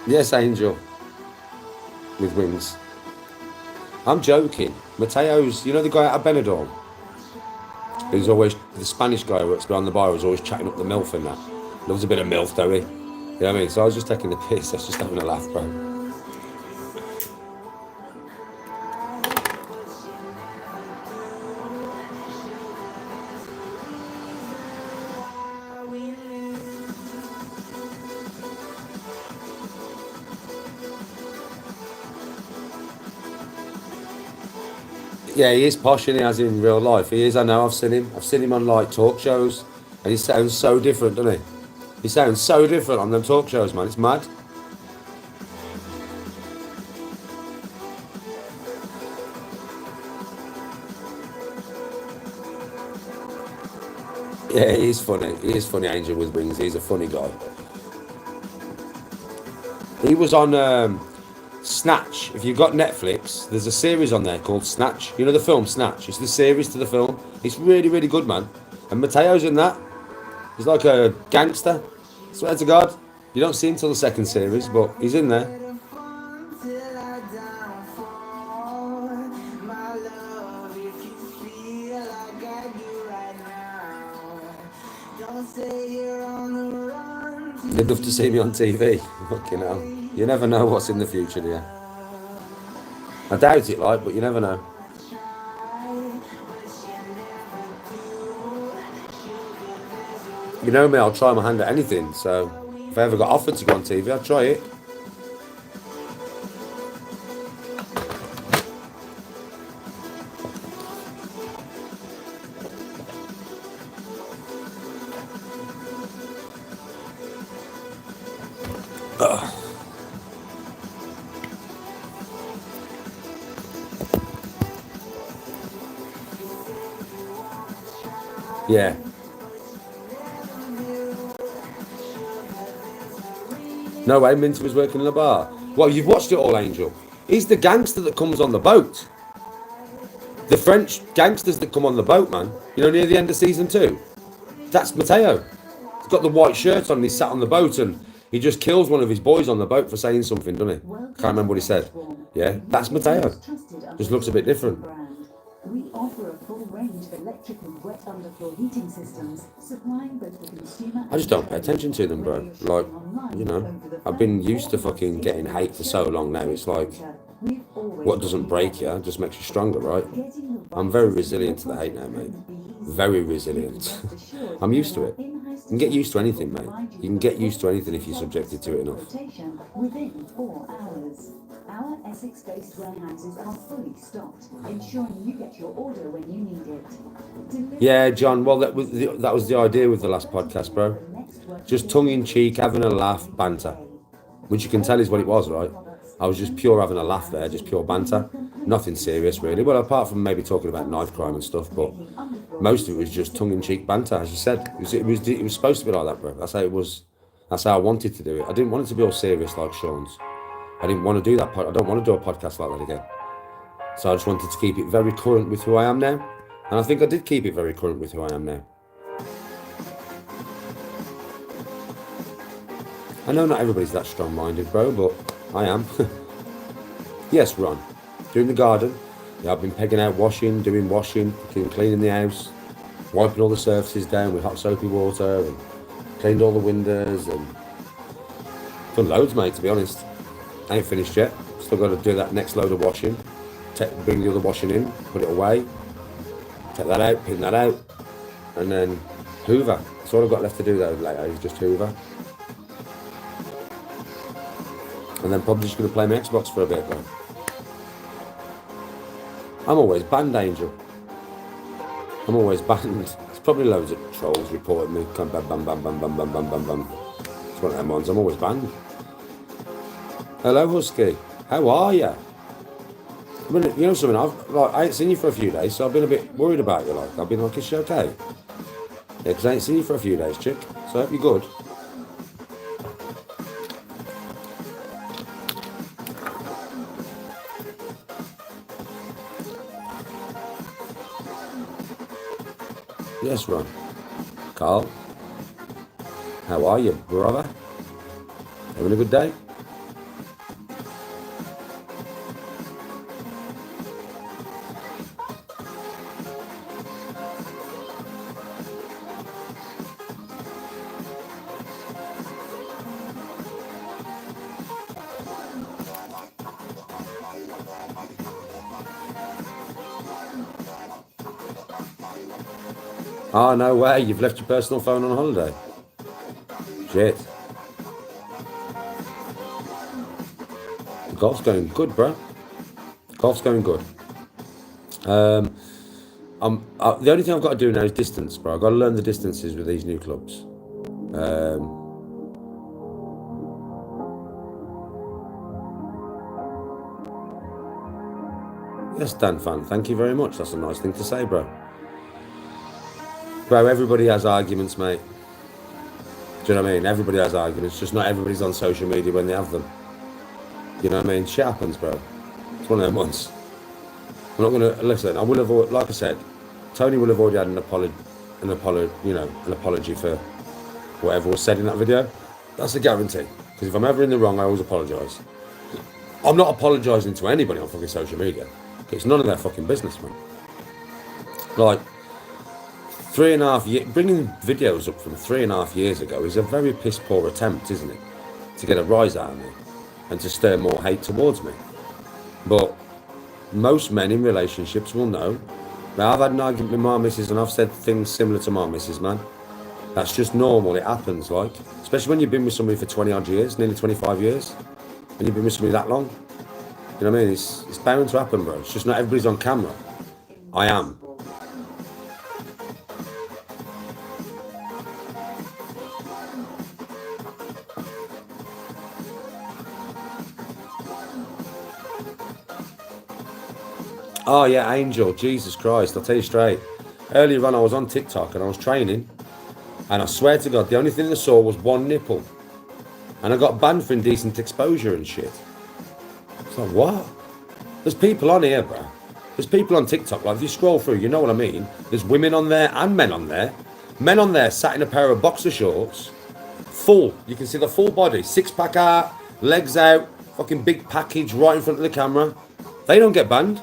Yes, Angel. With wings. I'm joking. Mateo's, you know the guy out of Benidorm? He's always, the Spanish guy who works behind the bar was always chatting up the MILF and that. Loves a bit of MILF, don't he? You know what I mean? So I was just taking the piss. I was just having a laugh, bro. Yeah, he is posh, and he has in real life. He is, I know, I've seen him. I've seen him on like talk shows, and he sounds so different, doesn't he? He sounds so different on them talk shows, man. It's mad. Yeah, he is funny. He is funny, Angel with Wings. He's a funny guy. He was on Snatch. If you've got Netflix, there's a series on there called Snatch. You know the film Snatch? It's the series to the film. It's really, really good, man. And Mateo's in that. He's like a gangster. Swear to God. You don't see him till the second series, but he's in there. They'd love to see me on TV. Fucking hell. You never know what's in the future, do you? I doubt it, like, but you never know. You know me, I'll try my hand at anything, so if I ever got offered to go on TV, I'd try it. Yeah. No way, Minty was working in a bar. Well, you've watched it all, Angel. He's the gangster that comes on the boat. The French gangsters that come on the boat, man. You know, near the end of season 2. That's Mateo. He's got the white shirt on and he's sat on the boat and he just kills one of his boys on the boat for saying something, doesn't he? Can't remember what he said. Yeah, that's Mateo. Just looks a bit different. We offer a full range of electric and wet underfloor heating systems, supplying both the consumer. I just don't pay attention to them, bro. Like, you know, I've been used to fucking getting hate for so long now. It's like, what doesn't break you just makes you stronger, right? I'm very resilient to the hate now, mate. Very resilient. I'm used to it. You can get used to anything, mate. You can get used to anything if you're subjected to it enough. Within 4 hours. Our Essex-based warehouses are fully stocked, ensuring you get your order when you need it. Yeah, John, well, that was the idea with the last podcast, bro. Just tongue-in-cheek, having a laugh, banter. Which you can tell is what it was, right? I was just pure having a laugh there, just pure banter. Nothing serious, really. Well, apart from maybe talking about knife crime and stuff, but most of it was just tongue-in-cheek banter, as you said. It was supposed to be like that, bro. That's how it was. That's how I wanted to do it. I didn't want it to be all serious like Sean's. I didn't want to do that. I don't want to do a podcast like that again. So I just wanted to keep it very current with who I am now. And I think I did keep it very current with who I am now. I know not everybody's that strong-minded, bro, but I am. Yes, Ron. Doing the garden. Yeah, I've been pegging out washing, doing washing, cleaning the house, wiping all the surfaces down with hot soapy water, and cleaned all the windows, and done loads, mate, to be honest. I ain't finished yet. Still got to do that next load of washing. Bring the other washing in, put it away. Take that out, pin that out, and then hoover. That's all I've got left to do though later is just hoover. And then probably just going to play my Xbox for a bit, bro. I'm always banned, Angel. I'm always banned. There's probably loads of trolls reporting me. Come bam, bam, bam, bam, bam, bam, bam, bam, bam. It's one of them ones. I'm always banned. Hello, Husky. How are you? I mean, you know something? I ain't seen you for a few days, so I've been a bit worried about you. Like, I've been like, is she okay? Yeah, because I ain't seen you for a few days, chick. So I hope you're good. Yes, Ron. Carl. How are you, brother? Having a good day? Oh, no way. You've left your personal phone on holiday. Shit. The golf's going good, bro. Golf's going good. The only thing I've got to do now is distance, bro. I've got to learn the distances with these new clubs. Yes, Dan fan. Thank you very much. That's a nice thing to say, bro. Bro, everybody has arguments, mate. Do you know what I mean? Everybody has arguments. Just not everybody's on social media when they have them. You know what I mean? Shit happens, bro. It's one of them ones. I'm not going to... Listen, I will avoid... Like I said, Tony will have already had an apology for whatever was said in that video. That's a guarantee. Because if I'm ever in the wrong, I always apologise. I'm not apologising to anybody on fucking social media. It's none of their fucking business, man. Like... 3.5 years, bringing videos up from 3.5 years ago is a very piss poor attempt, isn't it? To get a rise out of me and to stir more hate towards me. But most men in relationships will know. Now, I've had an argument with my missus and I've said things similar to my missus, man. That's just normal, it happens, like. Especially when you've been with somebody for 20 odd years, nearly 25 years. And you've been with somebody that long. You know what I mean? It's bound to happen, bro. It's just not everybody's on camera. I am. Oh yeah, Angel, Jesus Christ, I'll tell you straight. Earlier on I was on TikTok and I was training and I swear to God, the only thing I saw was one nipple. And I got banned for indecent exposure and shit. It's like, what? There's people on here, bro. There's people on TikTok, like if you scroll through, you know what I mean? There's women on there and men on there. Men on there sat in a pair of boxer shorts, full. You can see the full body, 6-pack out, legs out, fucking big package right in front of the camera. They don't get banned.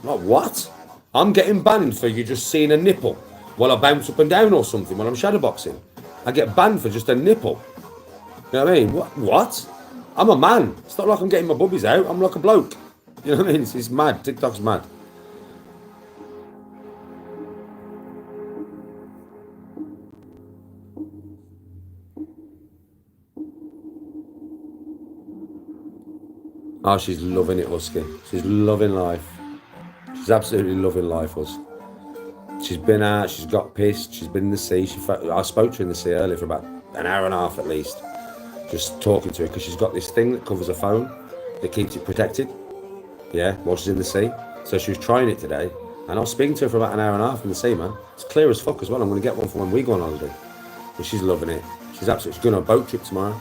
Like, what? I'm getting banned for you just seeing a nipple while I bounce up and down or something when I'm shadowboxing. I get banned for just a nipple. You know what I mean? What? I'm a man. It's not like I'm getting my bubbies out. I'm like a bloke. You know what I mean? It's mad. TikTok's mad. Oh, she's loving it, Husky. She's loving life. She's absolutely loving life, us. She's been out, she's got pissed, she's been in the sea. I spoke to her in the sea earlier for about an hour and a half at least. Just talking to her because she's got this thing that covers her phone that keeps it protected. Yeah, while she's in the sea. So she was trying it today. And I was speaking to her for about an hour and a half in the sea, man. It's clear as fuck as well. I'm going to get one for when we go on holiday. But she's loving it. She's going on a boat trip tomorrow.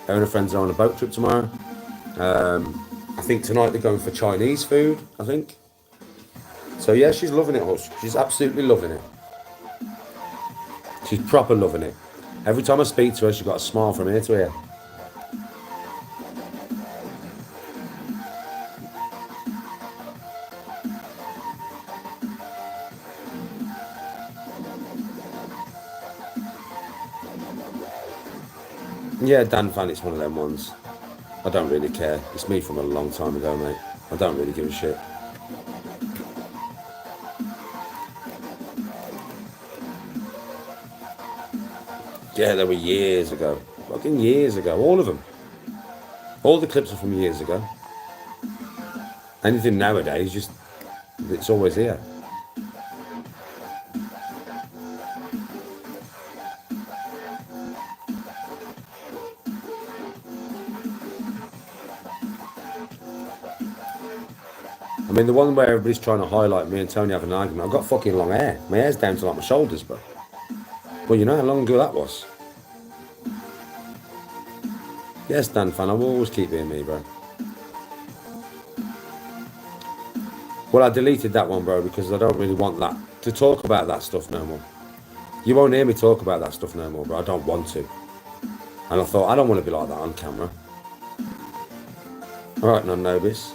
Her and her friends are on a boat trip tomorrow. I think tonight they're going for Chinese food, I think. So yeah, she's loving it, Hush. She's absolutely loving it. She's proper loving it. Every time I speak to her, she's got a smile from ear to ear. Yeah, Dan fan, it's one of them ones. I don't really care. It's me from a long time ago, mate. I don't really give a shit. Yeah, they were years ago. Fucking years ago. All of them. All the clips are from years ago. Anything nowadays, just it's always here. I mean, the one where everybody's trying to highlight me and Tony having an argument, I've got fucking long hair. My hair's down to like my shoulders, bro. Well, you know how long ago that was? Yes, Dan fan, I will always keep being me, bro. Well, I deleted that one, bro, because I don't really want that to talk about that stuff no more. You won't hear me talk about that stuff no more, bro. I don't want to. And I thought, I don't want to be like that on camera. All right, non-nobis.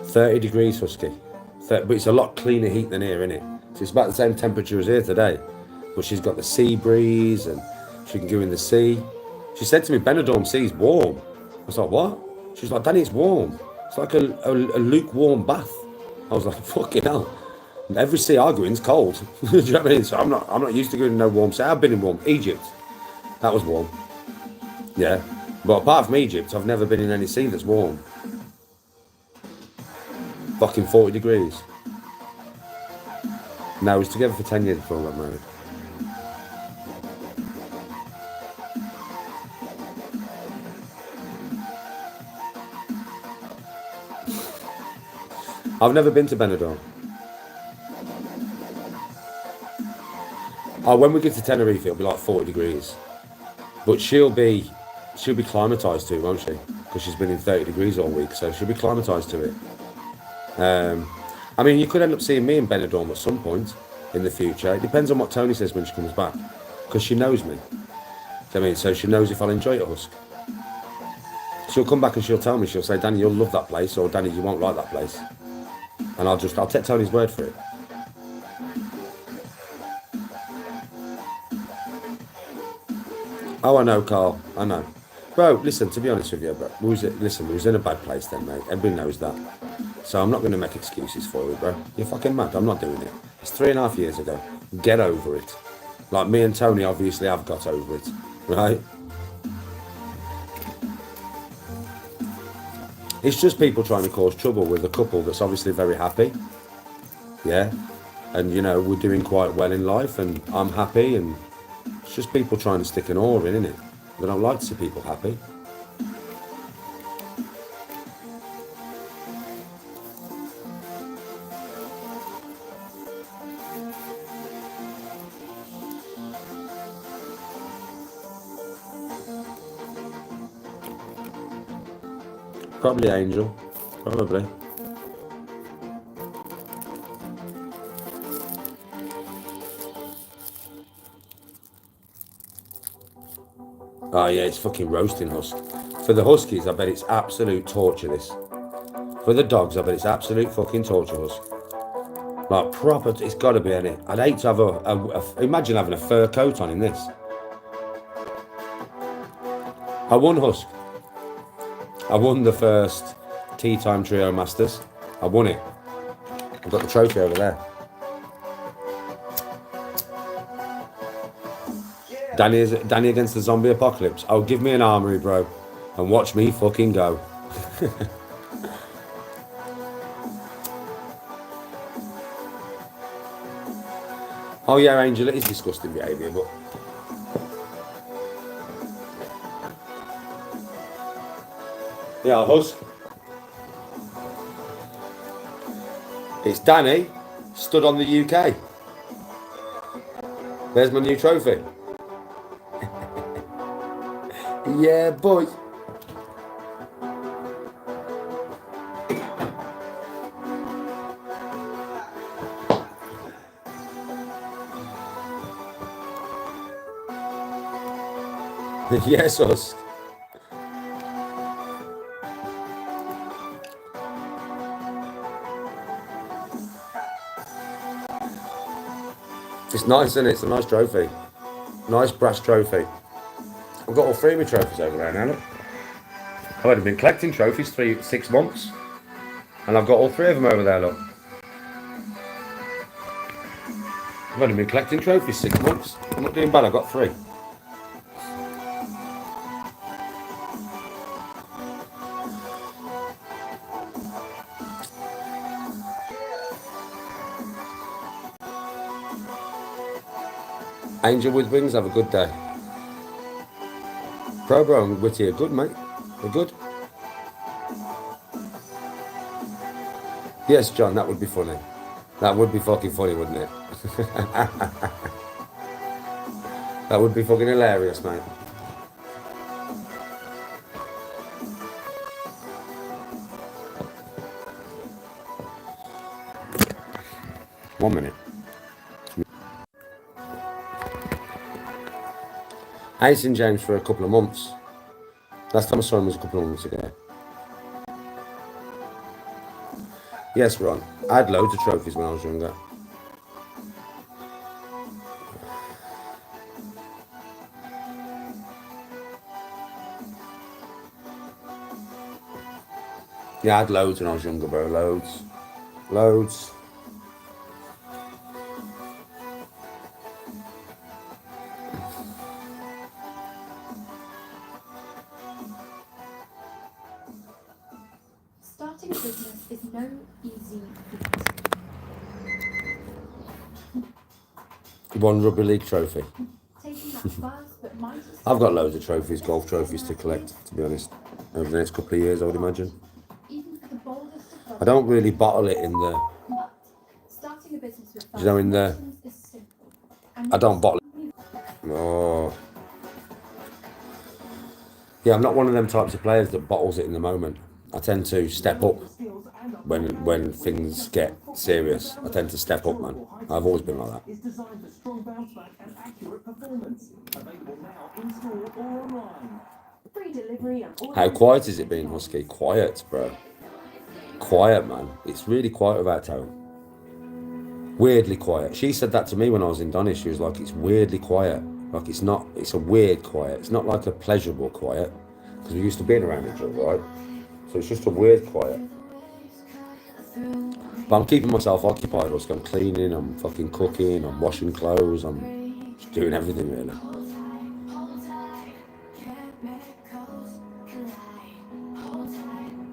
30 degrees, Husky. But it's a lot cleaner heat than here, innit? So it's about the same temperature as here today. But she's got the sea breeze and she can go in the sea. She said to me, Benidorm Sea's warm. I was like, what? She was like, Danny, it's warm. It's like a lukewarm bath. I was like, fucking hell. Every sea I go in's cold. Do you know what I mean? So I'm not used to going in no warm sea. I've been in warm. Egypt. That was warm. Yeah. But apart from Egypt, I've never been in any sea that's warm. Fucking 40 degrees. No, we was together for 10 years before I got married. I've never been to Benidorm. Oh, when we get to Tenerife, it'll be like 40 degrees. But she'll be climatised to it, won't she? Because she's been in 30 degrees all week, so she'll be climatised to it. I mean, you could end up seeing me in Benidorm at some point in the future. It depends on what Tony says when she comes back, because she knows me. I mean, so she knows if I'll enjoy it, Husk. She'll come back and she'll tell me. She'll say, Danny, you'll love that place, or Danny, you won't like that place. And I'll take Tony's word for it. Oh, I know, Carl. I know. Bro, listen, to be honest with you, bro, we was in a bad place then, mate. Everybody knows that. So I'm not going to make excuses for it, bro. You're fucking mad. I'm not doing it. It's 3.5 years ago. Get over it. Like me and Tony obviously have got over it, right? It's just people trying to cause trouble with a couple that's obviously very happy. Yeah. And, you know, we're doing quite well in life and I'm happy, and it's just people trying to stick an oar in, isn't it? They don't like to see people happy. Probably Angel. Probably. Oh yeah, it's fucking roasting, Husk. For the Huskies, I bet it's absolute torture, this. For the dogs, I bet it's absolute fucking torture, Husk. Like proper, it's got to be in it. I'd hate to have imagine having a fur coat on in this. I won, Husk. I won the first Tea Time Trio Masters. I won it. I've got the trophy over there. Danny against the zombie apocalypse. Oh, give me an armory, bro, and watch me fucking go. Oh yeah, Angel, it is disgusting behaviour, but yeah, Husk. It's Danny stood on the UK. There's my new trophy. Yeah, boy. Yes, us. It's nice, isn't it? It's a nice trophy. Nice brass trophy. I've got all three of my trophies over there now, look. I've only been collecting trophies 6 months. And I've got all three of them over there, look. I've only been collecting trophies 6 months. I'm not doing bad, I got 3. Angel with wings, have a good day. Pro and Witty are good, mate. They're good. Yes, John, that would be funny. That would be fucking funny, wouldn't it? That would be fucking hilarious, mate. One minute. I ain't seen James for a couple of months. Last time I saw him was a couple of months ago. Yes, Ron. I had loads of trophies when I was younger. Yeah, I had loads when I was younger, bro. Loads. Loads. Starting a business is no easy feat. One rugby league trophy. Taking that first but mighty step I've got loads of trophies, golf trophies to collect, to be honest, over the next couple of years, I would imagine. even for the boldest of I don't really bottle it in the, but starting a business with you know, in the, foundations is simple. And I don't bottle it. Oh. Yeah, I'm not one of them types of players that bottles it in the moment. I tend to step up when things get serious. I tend to step up, man. I've always been like that. Is designed for strong bounce back and accurate performance. Available now in store or online. free delivery and all How quiet has it been, Husky? Quiet, bro. Quiet, man. It's really quiet without tone. Weirdly quiet. She said that to me when I was in Donny. She was like, it's weirdly quiet. Like, it's not, it's a weird quiet. It's not like a pleasurable quiet. Because we used to be around each other, right? So it's just a weird quiet. But I'm keeping myself occupied. I'm cleaning, I'm fucking cooking, I'm washing clothes, I'm just doing everything, really.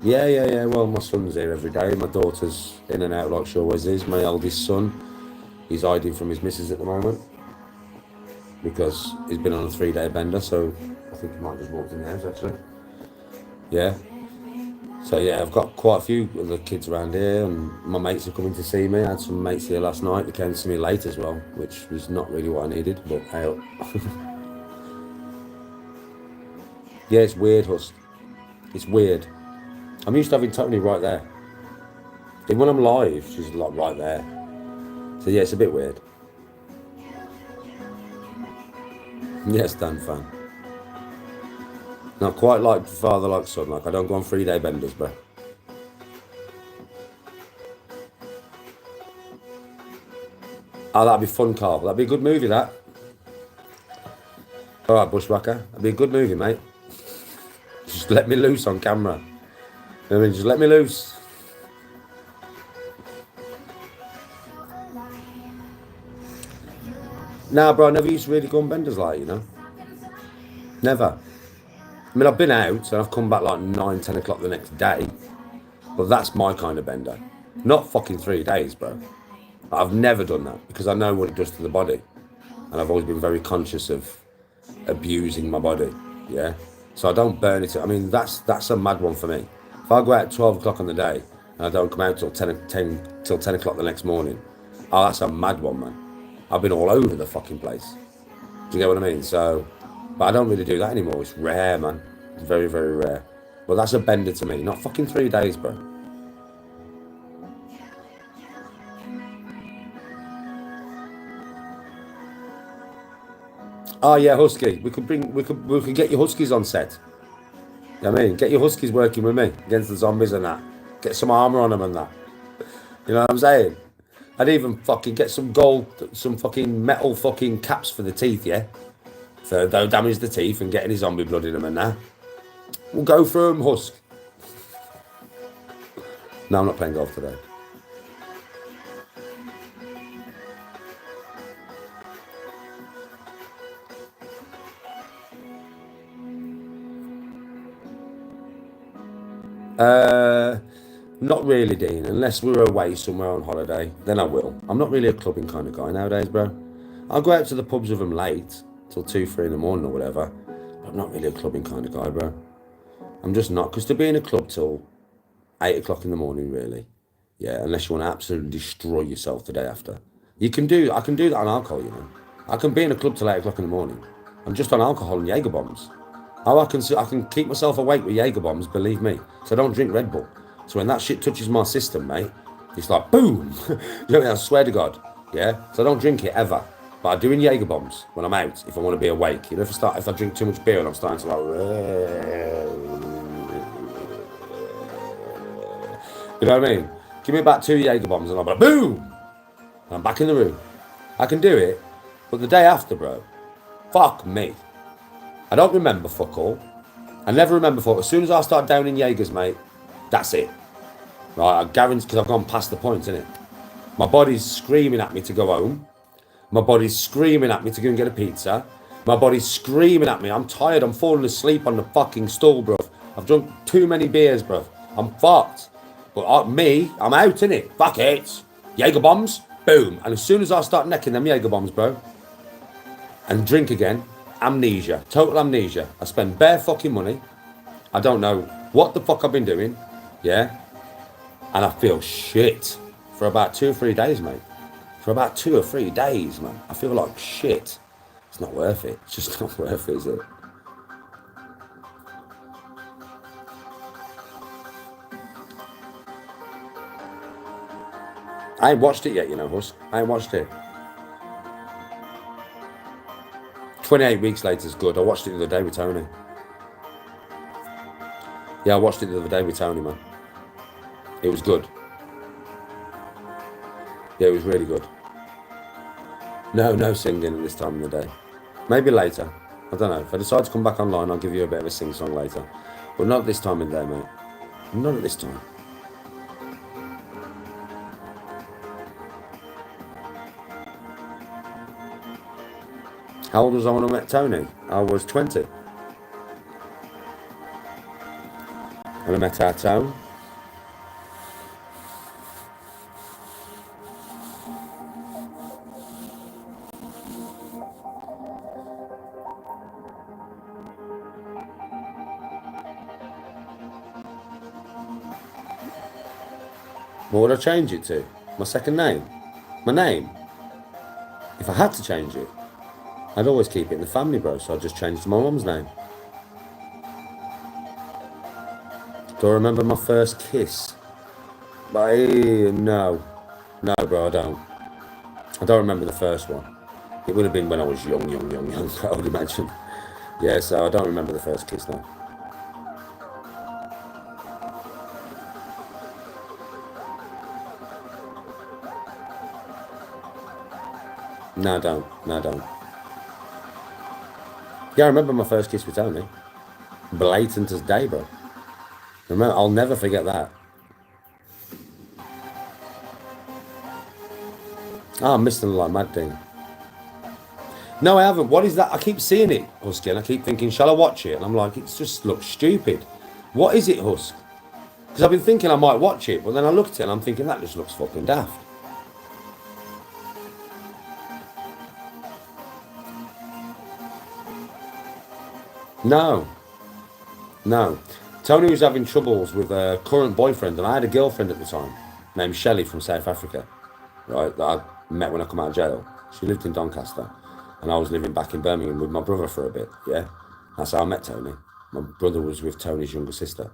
Yeah. Well, my son's here every day. My daughter's in and out like she always is. My eldest son, he's hiding from his missus at the moment because he's been on a 3-day bender, so I think he might just walked in the house, actually. Yeah. So yeah, I've got quite a few of the kids around here, and my mates are coming to see me. I had some mates here last night. They came to see me late as well, which was not really what I needed, but hey. Yeah, it's weird, Hust. It's weird. I'm used to having Tony right there. Even when I'm live, she's like right there. So yeah, it's a bit weird. Yes, Dan fan. Not quite like father like son. Like, I don't go on 3-day benders, bro. Oh, that'd be fun, Carl. That'd be a good movie, that. All right, Bushwhacker. That'd be a good movie, mate. Just let me loose on camera. I mean, just let me loose. Nah, bro, I never used to really go on benders like, you know. Never. I mean, I've been out and I've come back like 9, 10 o'clock the next day. But that's my kind of bender. Not fucking 3 days, bro. I've never done that because I know what it does to the body. And I've always been very conscious of abusing my body, yeah? So I don't burn it. I mean, that's a mad one for me. If I go out at 12 o'clock on the day and I don't come out till 10 o'clock the next morning, oh, that's a mad one, man. I've been all over the fucking place. Do you get what I mean? So, but I don't really do that anymore. It's rare, man. It's very, very rare. But that's a bender to me. Not fucking 3 days, bro. Oh yeah, Husky. We could get your Huskies on set. You know what I mean? Get your Huskies working with me against the zombies and that. Get some armour on them and that. You know what I'm saying? I'd even fucking get some gold, some fucking metal fucking caps for the teeth, yeah? So don't damage the teeth and get any zombie blood in them and that. We'll go through them, Husk. No, I'm not playing golf today. Not really, Dean. Unless we were away somewhere on holiday, then I will. I'm not really a clubbing kind of guy nowadays, bro. I'll go out to the pubs with them late, till 2, 3 in the morning or whatever. But I'm not really a clubbing kind of guy, bro. I'm just not. Because to be in a club till 8 o'clock in the morning, really. Yeah, unless you want to absolutely destroy yourself the day after. I can do that on alcohol, you know. I can be in a club till 8 o'clock in the morning. I'm just on alcohol and Jaeger bombs. How I can keep myself awake with Jaeger bombs, believe me. So I don't drink Red Bull. So when that shit touches my system, mate, it's like boom. You know what I mean? I swear to God. Yeah. So I don't drink it ever. But I do in Jaeger bombs when I'm out if I want to be awake. You know, if I drink too much beer and I'm starting to like, you know what I mean? Give me about 2 Jaeger bombs and I'm like boom. And I'm back in the room. I can do it, but the day after, bro, fuck me. I don't remember fuck all. I never remember fuck. As soon as I start downing Jaegers, mate, that's it. Right, I guarantee, because I've gone past the point, innit? My body's screaming at me to go home. My body's screaming at me to go and get a pizza. My body's screaming at me. I'm tired. I'm falling asleep on the fucking stool, bro. I've drunk too many beers, bro. I'm fucked. But I'm out, innit? Fuck it. Jaeger bombs, boom. And as soon as I start necking them Jaeger bombs, bro, and drink again, amnesia. Total amnesia. I spend bare fucking money. I don't know what the fuck I've been doing. Yeah. And I feel shit for about 2 or 3 days, mate. For about 2 or 3 days, man. I feel like shit. It's not worth it. It's just not worth it, is it? I ain't watched it yet, you know, Husk. I ain't watched it. 28 weeks later is good. I watched it the other day with Tony. Yeah, I watched it the other day with Tony, man. It was good. Yeah, it was really good. No singing at this time of the day. Maybe later. I don't know. If I decide to come back online, I'll give you a bit of a sing-song later. But not this time of the day, mate. Not at this time. How old was I when I met Tony? I was 20. When I met our Tone. What would I change it to? My second name? My name? If I had to change it, I'd always keep it in the family, bro, so I'd just change to my mum's name. Do I remember my first kiss? No, bro, I don't. I don't remember the first one. It would have been when I was young, I would imagine. Yeah, so I don't remember the first kiss now. No, I don't. Yeah, I remember my first kiss with Tony. Blatant as day, bro. Remember, I'll never forget that. Ah, I'm missing a lot, mad thing. No, I haven't. What is that? I keep seeing it, Husky, and I keep thinking, shall I watch it? And I'm like, it just looks stupid. What is it, Husk? Because I've been thinking I might watch it, but then I looked at it and I'm thinking, that just looks fucking daft. No. Tony was having troubles with a current boyfriend, and I had a girlfriend at the time named Shelley from South Africa, right, that I met when I come out of jail. She lived in Doncaster, and I was living back in Birmingham with my brother for a bit, yeah? That's how I met Tony. My brother was with Tony's younger sister.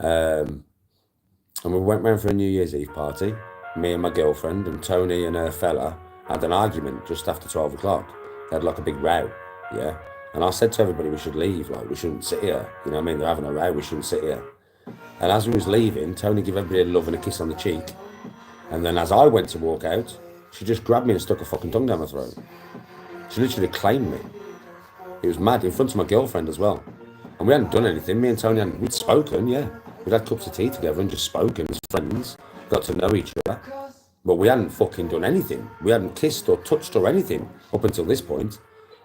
And we went round for a New Year's Eve party, me and my girlfriend, and Tony and her fella had an argument just after 12 o'clock. They had like a big row, yeah? And I said to everybody, we should leave, like, we shouldn't sit here. You know what I mean? They're having a row, we shouldn't sit here. And as we was leaving, Tony gave everybody a love and a kiss on the cheek. And then as I went to walk out, she just grabbed me and stuck her fucking tongue down my throat. She literally claimed me. It was mad, in front of my girlfriend as well. And we hadn't done anything. Me and Tony, we'd spoken, yeah. We'd had cups of tea together and just spoken as friends. Got to know each other. But we hadn't fucking done anything. We hadn't kissed or touched or anything up until this point.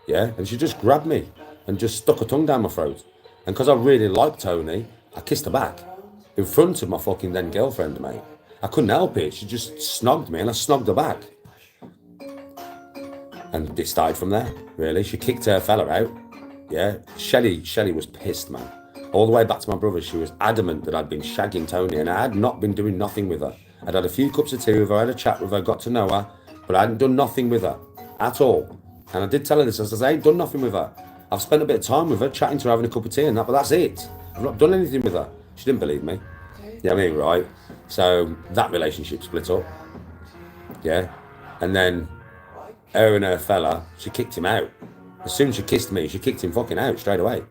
Yeah, and she just grabbed me and just stuck her tongue down my throat. And because I really liked Tony, I kissed her back. in front of my fucking then girlfriend, mate. I couldn't help it. She just snogged me and I snogged her back. And it started from there, really. She kicked her fella out. Yeah. Shelley was pissed, man. All the way back to my brother, she was adamant that I'd been shagging Tony and I had not been doing nothing with her. I'd had a few cups of tea with her, I had a chat with her, got to know her, but I hadn't done nothing with her at all. And I did tell her this, I said, I ain't done nothing with her. I've spent a bit of time with her, chatting to her, having a cup of tea and that, but that's it. I've not done anything with her. She didn't believe me. Yeah, I mean, right. So that relationship split up. Yeah. And then her and her fella, she kicked him out. As soon as she kissed me, she kicked him fucking out straight away.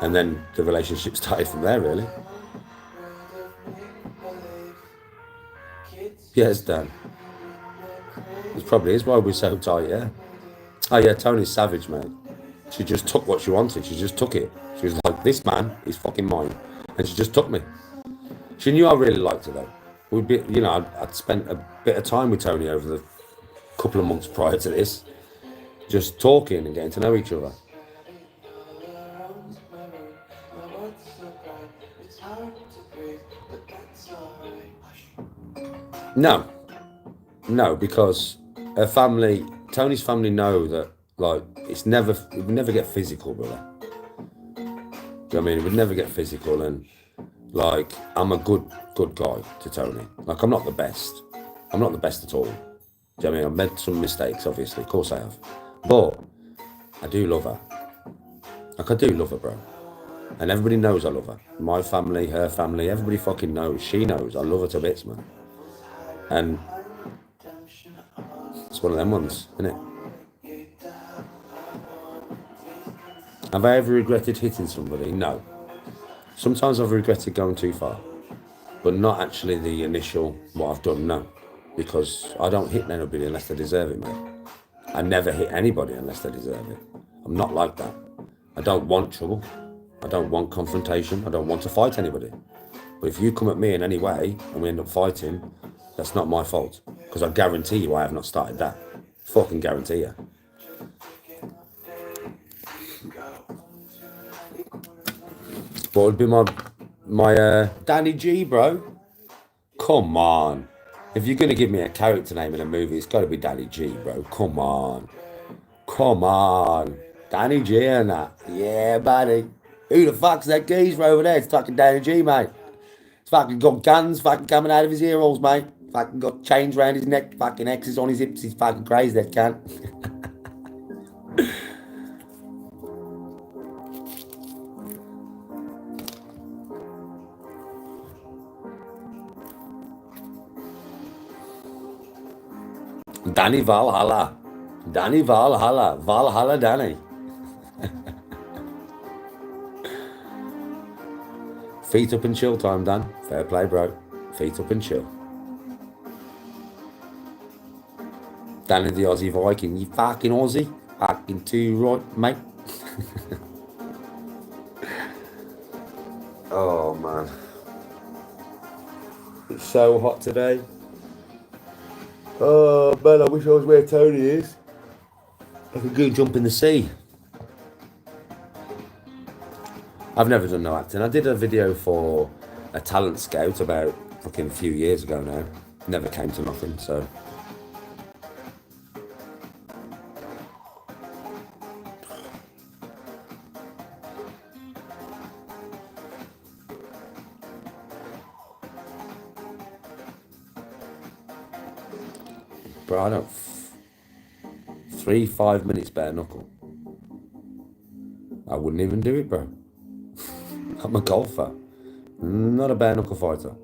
And then the relationship started from there, really. Yes, Dan. It probably is why we're so tight, yeah. Oh, yeah, Tony's savage, mate. She just took what she wanted. She just took it. She was like, this man is fucking mine. And she just took me. She knew I really liked her, though. We'd be, you know, I'd spent a bit of time with Tony over the couple of months prior to this, just talking and getting to know each other. No, because her family, Tony's family know that, like, it would never get physical, brother. Do you know what I mean? It would never get physical, and, like, I'm a good guy to Tony. Like, I'm not the best. I'm not the best at all. Do you know what I mean? I've made some mistakes, obviously. Of course I have. But I do love her. Like, I do love her, bro. And everybody knows I love her. My family, her family, everybody fucking knows. She knows. I love her to bits, man. And it's one of them ones, isn't it? Have I ever regretted hitting somebody? No. Sometimes I've regretted going too far. But not actually the initial, what I've done, no. Because I don't hit anybody unless they deserve it, mate. I never hit anybody unless they deserve it. I'm not like that. I don't want trouble. I don't want confrontation. I don't want to fight anybody. But if you come at me in any way and we end up fighting, that's not my fault. Because I guarantee you I have not started that. Fucking guarantee you. What would be my Danny G, bro? Come on. If you're going to give me a character name in a movie, it's got to be Danny G, bro. Come on. Come on. Danny G and that. Yeah, buddy. Who the fuck's that geezer over there? It's fucking Danny G, mate. It's fucking got guns fucking coming out of his ear holes, mate. Fucking got chains around his neck, fucking X's on his hips. He's fucking crazy, that cunt. Danny Valhalla. Danny Valhalla. Valhalla Danny. Feet up and chill time, Dan. Fair play, bro. Feet up and chill. Danny the Aussie Viking. You fucking Aussie. Fucking too right, mate. Oh, man. It's so hot today. Oh, man, I wish I was where Tony is. I could go jump in the sea. I've never done no acting. I did a video for a talent scout about fucking a few years ago now. Never came to nothing, so. Bro, I don't. 3-5 minutes bare knuckle. I wouldn't even do it, bro. I'm a golfer, not a bare knuckle fighter.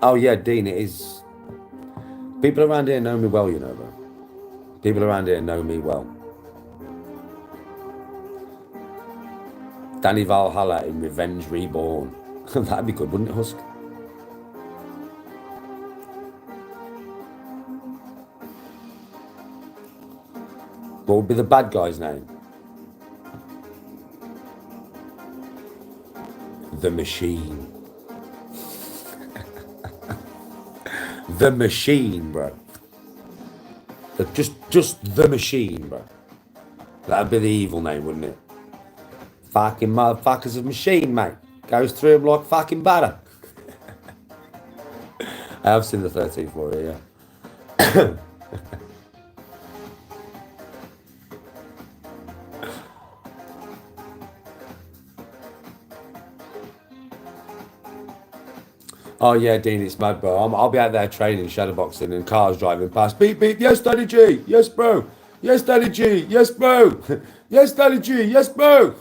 Oh yeah, Dean, it is. People around here know me well, you know, bro. People around here know me well. Danny Valhalla in Revenge Reborn. That'd be good, wouldn't it, Husk? What would be the bad guy's name? The Machine. The Machine, bro. Just the machine, bro. That'd be the evil name, wouldn't it? Fucking motherfuckers of machine, mate. Goes through them like fucking butter. I have seen the 13th floor here, yeah. Oh yeah, Dean, it's mad, bro. I'll be out there training shadowboxing and cars driving past. Beep, beep. Yes, Daddy G. Yes, bro. Yes, Daddy G. Yes, bro. Yes, Daddy G. Yes, bro.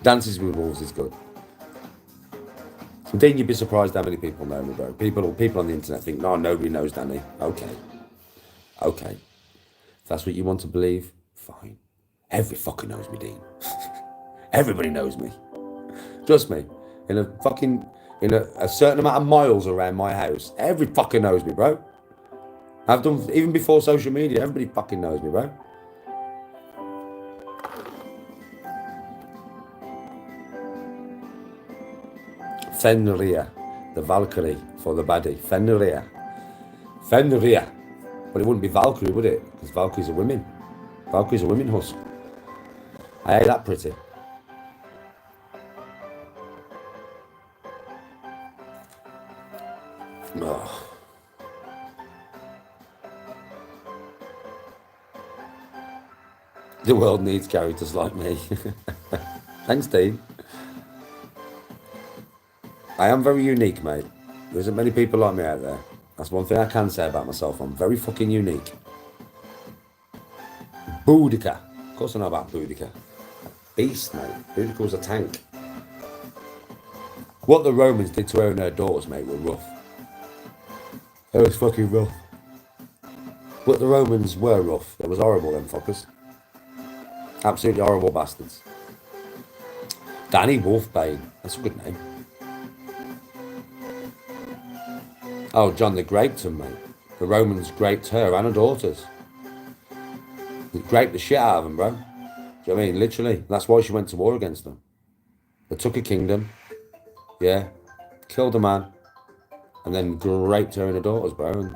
Dances with Wolves is good. Dean, you'd be surprised how many people know me, bro. People on the internet think, no, nobody knows Danny. Okay. If that's what you want to believe, fine. Every fucker knows me, Dean. Everybody knows me. Trust me. In a certain amount of miles around my house, every fucker knows me, bro. I've done, even before social media, everybody fucking knows me, bro. Fenrir, the Valkyrie for the baddie. Fenrir. But it wouldn't be Valkyrie, would it? Because Valkyries are women. Valkyries are women husk. I ain't that pretty. Oh. The world needs characters like me. Thanks, Dean. I am very unique, mate. There isn't many people like me out there. That's one thing I can say about myself. I'm very fucking unique. Boudica. Of course I know about Boudica. Beast, mate. Boudica was a tank. What the Romans did to her and her daughters, mate, were rough. It was fucking rough. But the Romans were rough. It was horrible, them fuckers. Absolutely horrible bastards. Danny Wolfbane. That's a good name. Oh, John, they graped him, mate. The Romans graped her and her daughters. They graped the shit out of them, bro. Do you know what I mean? Literally. That's why she went to war against them. They took a kingdom. Yeah. Killed a man. And then raped her and her daughters, bro.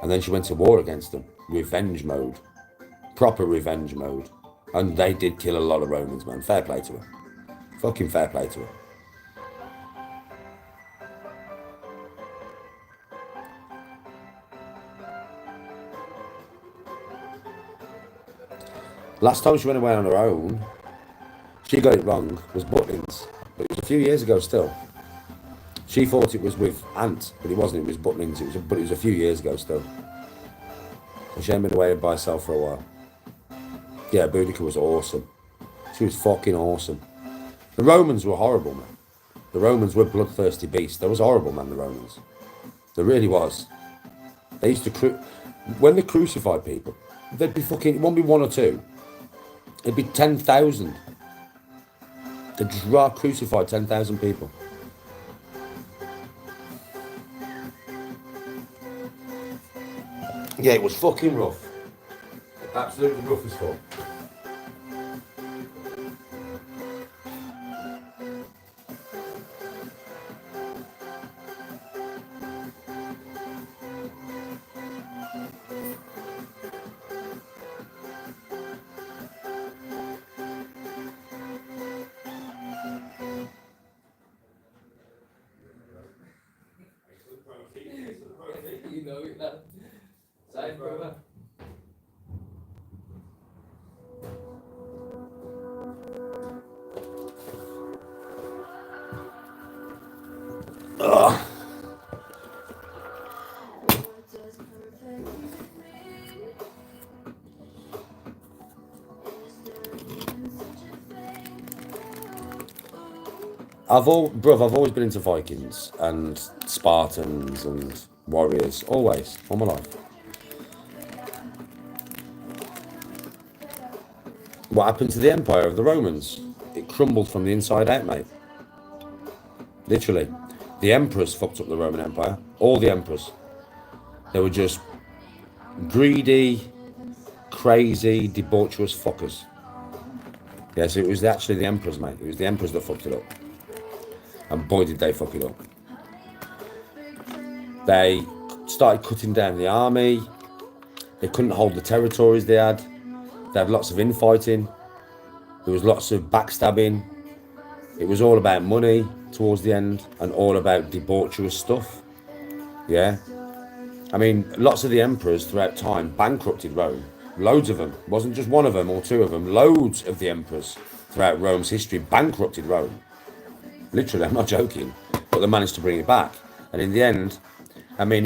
And then she went to war against them. Revenge mode. Proper revenge mode. And they did kill a lot of Romans, man. Fair play to her. Fucking fair play to her. Last time she went away on her own, she got it wrong, was Butlins. But it was a few years ago still. She thought it was with Ant, but it wasn't, it was Butlins. But it was a few years ago still. So she hadn't been away by herself for a while. Yeah, Boudica was awesome. She was fucking awesome. The Romans were horrible, man. The Romans were bloodthirsty beasts. They was horrible, man, the Romans. There really was. They used to, when they crucified people, they'd be fucking, it won't be one or two. It'd be 10,000. They'd crucify 10,000 people. Yeah, it was fucking rough. Absolutely rough as fuck. You know it, lad. Same, brother. Ugh. I've always been into Vikings and Spartans and warriors, always, all my life. What happened to the empire of the Romans? It crumbled from the inside out, mate. Literally. The emperors fucked up the Roman Empire. All the emperors. They were just greedy, crazy, debaucherous fuckers. Yes, it was actually the emperors, mate. It was the emperors that fucked it up. And boy, did they fuck it up. They started cutting down the army. They couldn't hold the territories they had. They had lots of infighting. There was lots of backstabbing. It was all about money towards the end and all about debaucherous stuff. Yeah. I mean, lots of the emperors throughout time bankrupted Rome. Loads of them. It wasn't just one of them or two of them. Loads of the emperors throughout Rome's history bankrupted Rome. Literally, I'm not joking. But they managed to bring it back. And in the end, I mean,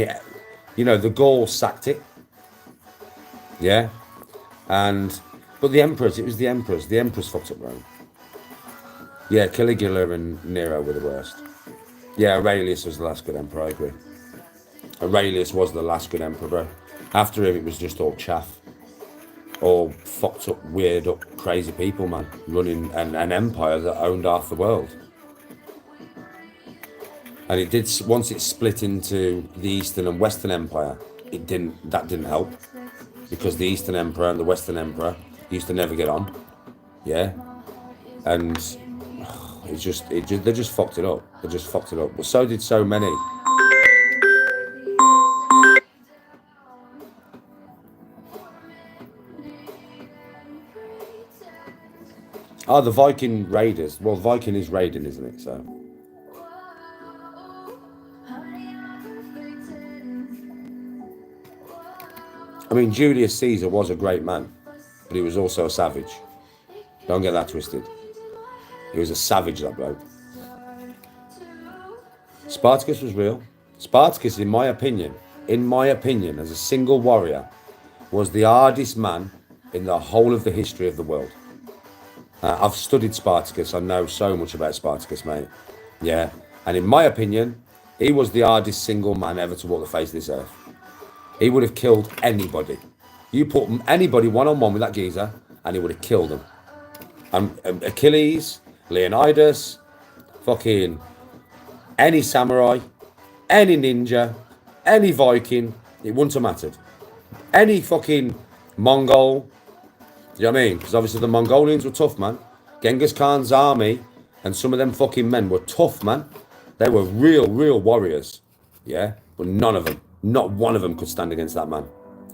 the Gauls sacked it. Yeah. But the emperors, it was the emperors. The emperors fucked up Rome. Yeah, Caligula and Nero were the worst. Yeah, Aurelius was the last good emperor, I agree. Aurelius was the last good emperor, bro. After him, it was just all chaff. All fucked up, weird up, crazy people, man. Running an empire that owned half the world. And it did, once it split into the Eastern and Western Empire, that didn't help. Because the Eastern Emperor and the Western Emperor used to never get on. Yeah. And they just fucked it up. They just fucked it up. But so did so many. Oh, the Viking raiders. Well, Viking is raiding, isn't it? So. I mean, Julius Caesar was a great man, but he was also a savage. Don't get that twisted. He was a savage, that bloke. Spartacus was real. Spartacus, in my opinion, as a single warrior, was the hardest man in the whole of the history of the world. I've studied Spartacus. I know so much about Spartacus, mate. Yeah. And in my opinion, he was the hardest single man ever to walk the face of this earth. He would have killed anybody. You put anybody one-on-one with that geezer, and he would have killed them. And Achilles, Leonidas, fucking any samurai, any ninja, any Viking, it wouldn't have mattered. Any fucking Mongol, you know what I mean? Because obviously the Mongolians were tough, man. Genghis Khan's army and some of them fucking men were tough, man. They were real warriors. Yeah? But none of them, not one of them could stand against that man.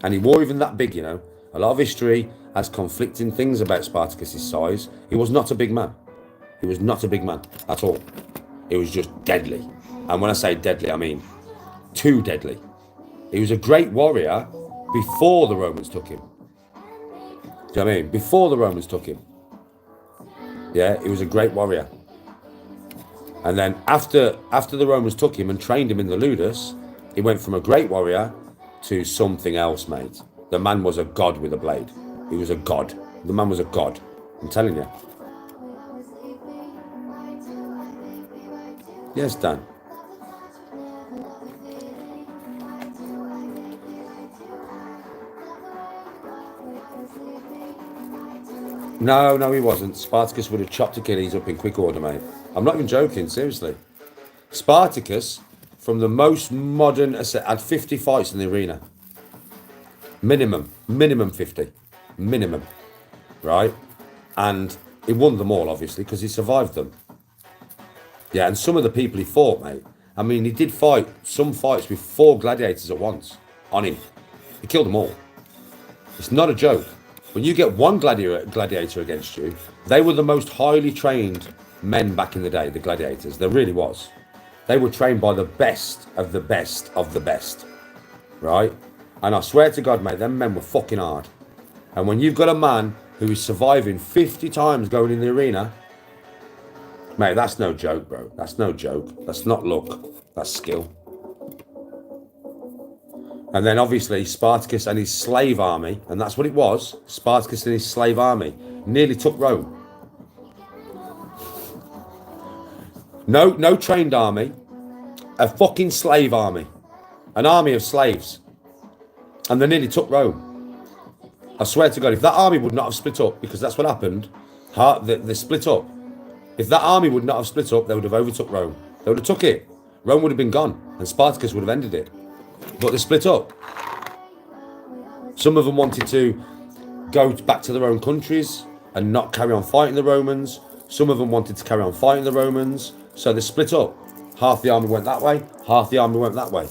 And he wore even that big, you know. A lot of history has conflicting things about Spartacus' size. He was not a big man. He was not a big man at all. He was just deadly. And when I say deadly, I mean too deadly. He was a great warrior before the Romans took him. Do you know what I mean? Before the Romans took him. Yeah, he was a great warrior. And then after the Romans took him and trained him in the Ludus, he went from a great warrior to something else, mate. The man was a god with a blade. He was a god. The man was a god. I'm telling you. Yes, Dan. No, he wasn't. Spartacus would have chopped Achilles up in quick order, mate. I'm not even joking, seriously. Spartacus, from the most modern, had 50 fights in the arena. Minimum 50. Minimum. Right? And he won them all, obviously, because he survived them. Yeah, and some of the people he fought, mate. I mean, he did fight some fights with 4 gladiators at once on him. He killed them all. It's not a joke. When you get one gladiator against you, they were the most highly trained men back in the day, the gladiators. There really was. They were trained by the best of the best of the best. Right? And I swear to God, mate, them men were fucking hard. And when you've got a man who is surviving 50 times going in the arena, mate, that's no joke, bro. That's no joke. That's not luck. That's skill. And then obviously Spartacus and his slave army, and that's what it was, Spartacus and his slave army, nearly took Rome. No trained army, a fucking slave army, an army of slaves. And they nearly took Rome. I swear to God, if that army would not have split up, because that's what happened, they split up. If that army would not have split up, they would have overtook Rome. They would have took it. Rome would have been gone, and Spartacus would have ended it. But they split up. Some of them wanted to go back to their own countries and not carry on fighting the Romans. Some of them wanted to carry on fighting the Romans. So they split up. Half the army went that way, half the army went that way.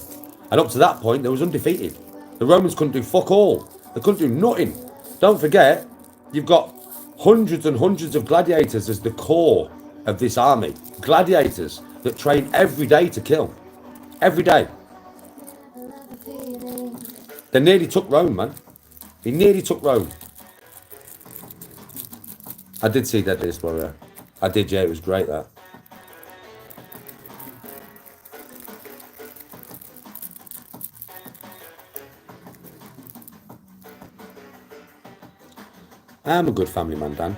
And up to that point, they was undefeated. The Romans couldn't do fuck all. They couldn't do nothing. Don't forget, you've got hundreds and hundreds of gladiators as the core of this army. Gladiators that train every day to kill. Every day. They nearly took Rome, man. He nearly took Rome. I did see that this warrior. I did, yeah, it was great that. I'm a good family man, Dan.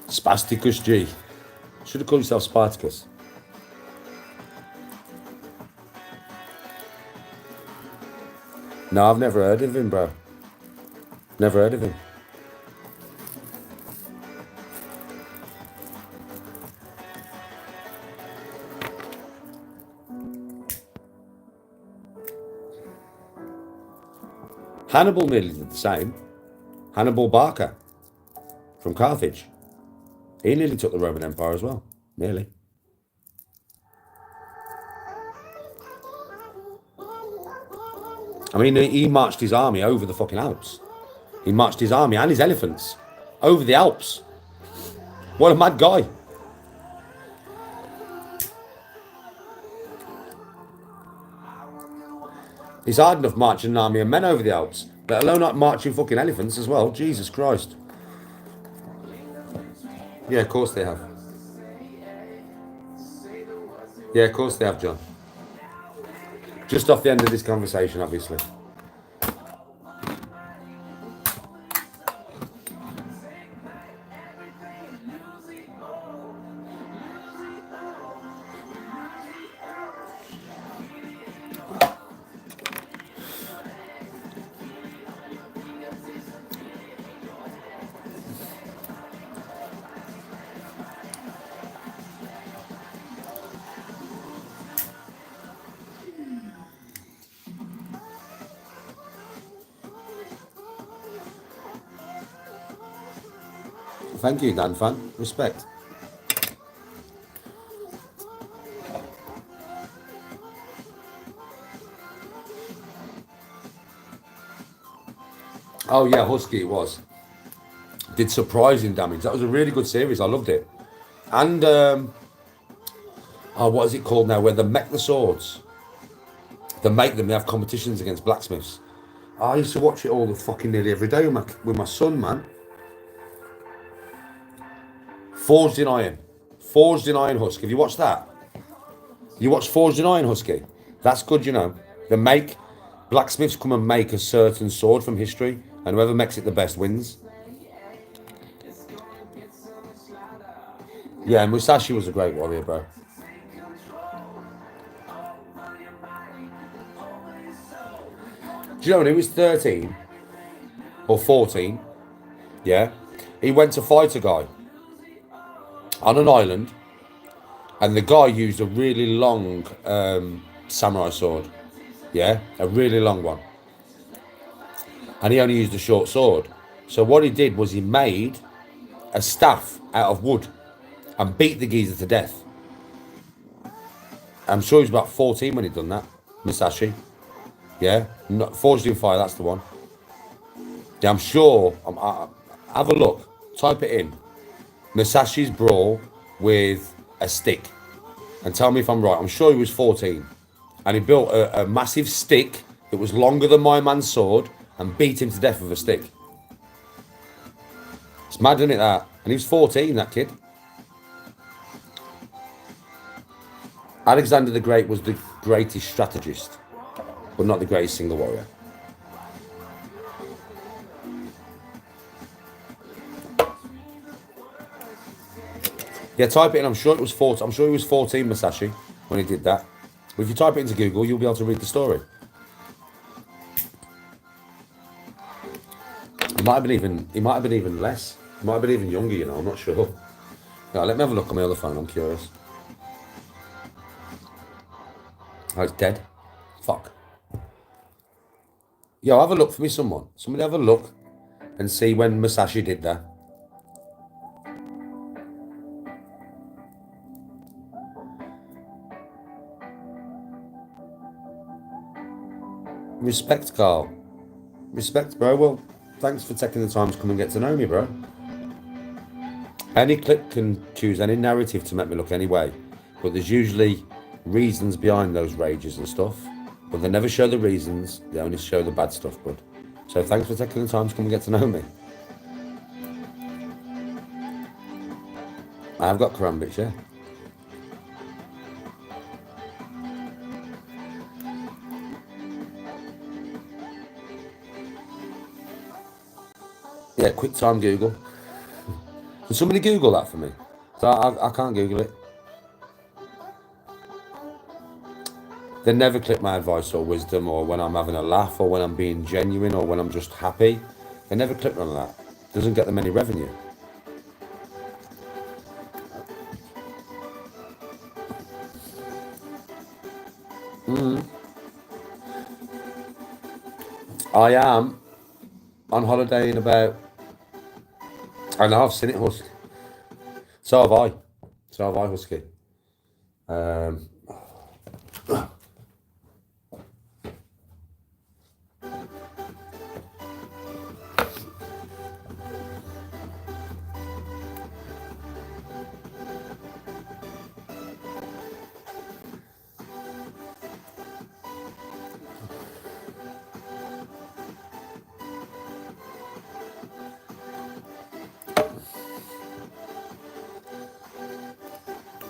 Spasticus G. Should have called yourself Spartacus. No, I've never heard of him, bro. Never heard of him. Hannibal nearly did the same. Hannibal Barca from Carthage. He nearly took the Roman Empire as well. Nearly. I mean, he marched his army over the fucking Alps. He marched his army and his elephants over the Alps. What a mad guy. It's hard enough marching an army of men over the Alps, let alone not marching fucking elephants as well. Jesus Christ. Yeah, of course they have. Yeah, of course they have, John. Just off the end of this conversation, obviously. Thank you, Dan fan. Respect. Oh yeah, Husky it was. Did surprising damage. That was a really good series. I loved it. And what is it called now? Where they make the swords. They make them. They have competitions against blacksmiths. I used to watch it all the fucking nearly every day with my son, man. Forged in Iron. Forged in Iron Husky. Have you watched that? You watch Forged in Iron Husky? That's good, you know. They make, blacksmiths come and make a certain sword from history, and whoever makes it the best wins. Yeah, and Musashi was a great warrior, bro. Do you know when he was 13 or 14? Yeah, he went to fight a guy on an island, and the guy used a really long samurai sword. Yeah, a really long one. And he only used a short sword. So what he did was he made a staff out of wood and beat the geezer to death. I'm sure he was about 14 when he'd done that. Musashi. Yeah, Forged in Fire, that's the one. Yeah, I'm sure. Have a look. Type it in. Musashi's brawl with a stick. And tell me if I'm right. I'm sure he was 14. And he built a massive stick that was longer than my man's sword and beat him to death with a stick. It's mad, isn't it, that? And he was 14, that kid. Alexander the Great was the greatest strategist, but not the greatest single warrior. Yeah, type it in. I'm sure it was 14. I'm sure he was 14, Musashi, when he did that. But if you type it into Google, you'll be able to read the story. He might have been even less. He might have been even younger, you know. I'm not sure. Yeah, let me have a look on my other phone. I'm curious. Oh, it's dead. Fuck. Yo, have a look for me, someone. Somebody have a look and see when Musashi did that. Respect, Carl. Respect, bro. Well, thanks for taking the time to come and get to know me, bro. Any clip can choose any narrative to make me look any way, but there's usually reasons behind those rages and stuff. But they never show the reasons, they only show the bad stuff, bud. So thanks for taking the time to come and get to know me. I've got karambits, yeah. Yeah, quick time Google. Can somebody Google that for me? So I can't Google it. They never click my advice or wisdom or when I'm having a laugh or when I'm being genuine or when I'm just happy. They never click none of that. Doesn't get them any revenue. I am on holiday in about... I know, I've seen it, Husky. So have I, Husky.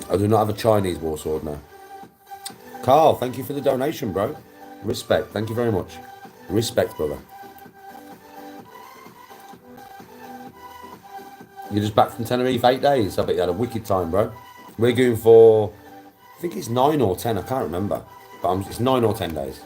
I do not have a Chinese war sword now. Carl, thank you for the donation, bro. Respect, thank you very much. Respect, brother. You're just back from Tenerife 8 days. I bet you had a wicked time, bro. We're going for, I think it's 9 or 10, I can't remember. But it's 9 or 10 days.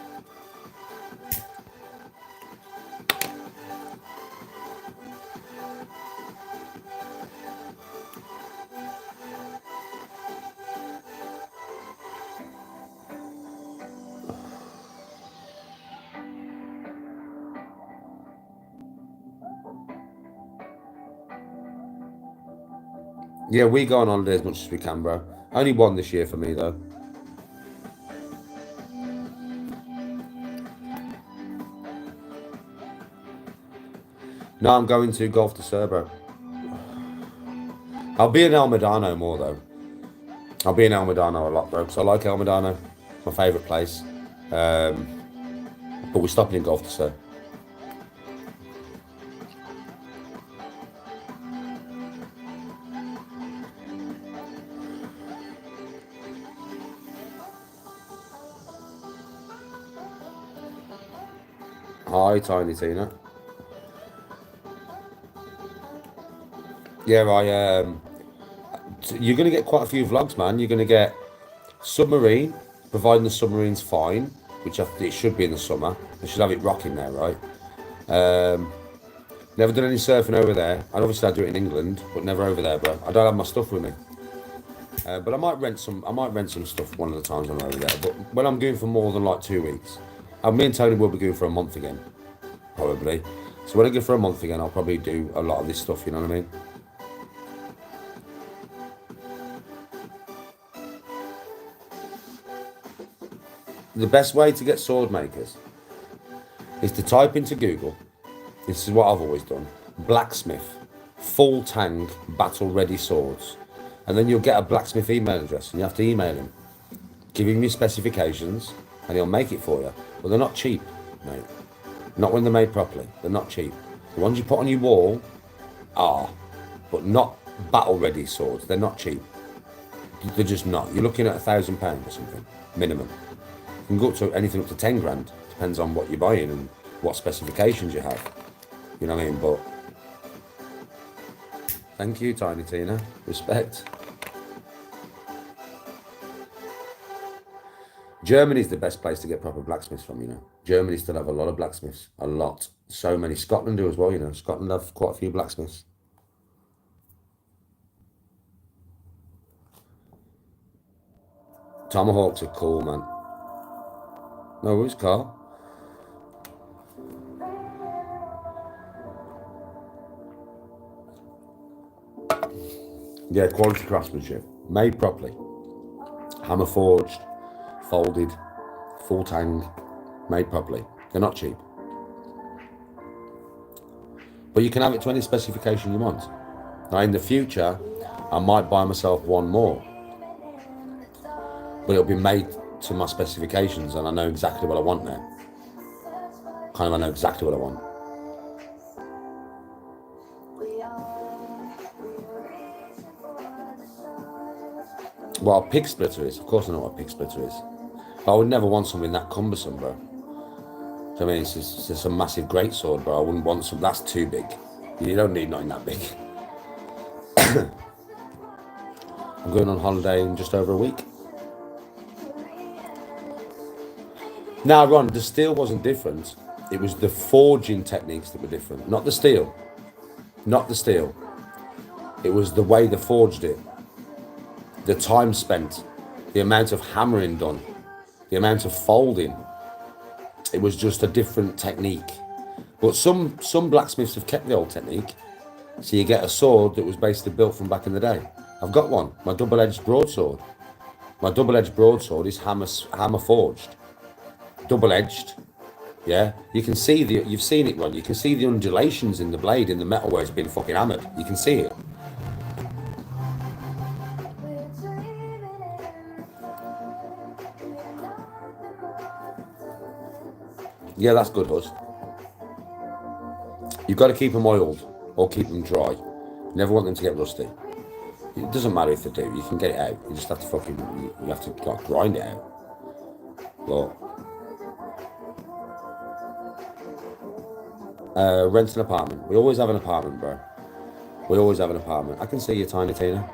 Yeah, we go on holiday as much as we can, bro. Only one this year for me, though. No, I'm going to Golf de Sur, bro. I'll be in El Medano more, though. I'll be in El Medano a lot, bro, because I like El Medano. It's my favourite place. But we're stopping in Golf de Sur. Hi, Tiny Tina. Yeah, you're going to get quite a few vlogs, man. You're going to get submarine, providing the submarine's fine, which it should be in the summer. They should have it rocking there, right? Never done any surfing over there. And obviously I do it in England, but never over there, bro. I don't have my stuff with me. But I might rent some stuff one of the times I'm over there. But when I'm going for more than like 2 weeks, me and Tony will be going for a month again, probably. So when I go for a month again, I'll probably do a lot of this stuff, you know what I mean? The best way to get sword makers is to type into Google, this is what I've always done, blacksmith, full tang, battle ready swords. And then you'll get a blacksmith email address and you have to email him, give him your specifications and he'll make it for you. But they're not cheap, mate. Not when they're made properly, they're not cheap. The ones you put on your wall are, but not battle ready swords, they're not cheap. They're just not. You're looking at £1,000 or something, minimum. You can go up to anything up to 10 grand, depends on what you're buying and what specifications you have. You know what I mean? But thank you, Tiny Tina. Respect. Germany's the best place to get proper blacksmiths from, you know. Germany still have a lot of blacksmiths. A lot. So many. Scotland do as well, you know. Scotland have quite a few blacksmiths. Tomahawks are cool, man. No worries, Carl. Yeah, quality craftsmanship. Made properly. Hammer forged, folded, full tang, made properly. They're not cheap. But you can have it to any specification you want. Now in the future, I might buy myself one more. But it'll be made to my specifications and I know exactly what I want now. I know exactly what I want. What a pig splitter is. Of course I know what a pig splitter is. But I would never want something that cumbersome, bro. I mean, it's just a massive greatsword, bro. I wouldn't want something that's too big. You don't need nothing that big. I'm going on holiday in just over a week. Now, Ron, the steel wasn't different. It was the forging techniques that were different. Not the steel. Not the steel. It was the way they forged it. The time spent. The amount of hammering done. The amount of folding. It was just a different technique. But some blacksmiths have kept the old technique. So you get a sword that was basically built from back in the day. I've got one. My double-edged broadsword. My double-edged broadsword is hammer forged. Double-edged. Yeah. You can see you've seen it, Ron. You can see the undulations in the blade in the metal where it's been fucking hammered. You can see it. Yeah, that's good, Hus. You've got to keep them oiled or keep them dry. You never want them to get rusty. It doesn't matter if they do. You can get it out. You just have to you have to like, grind it out. But rent an apartment. We always have an apartment, bro. We always have an apartment. I can see you, Tiny Tina.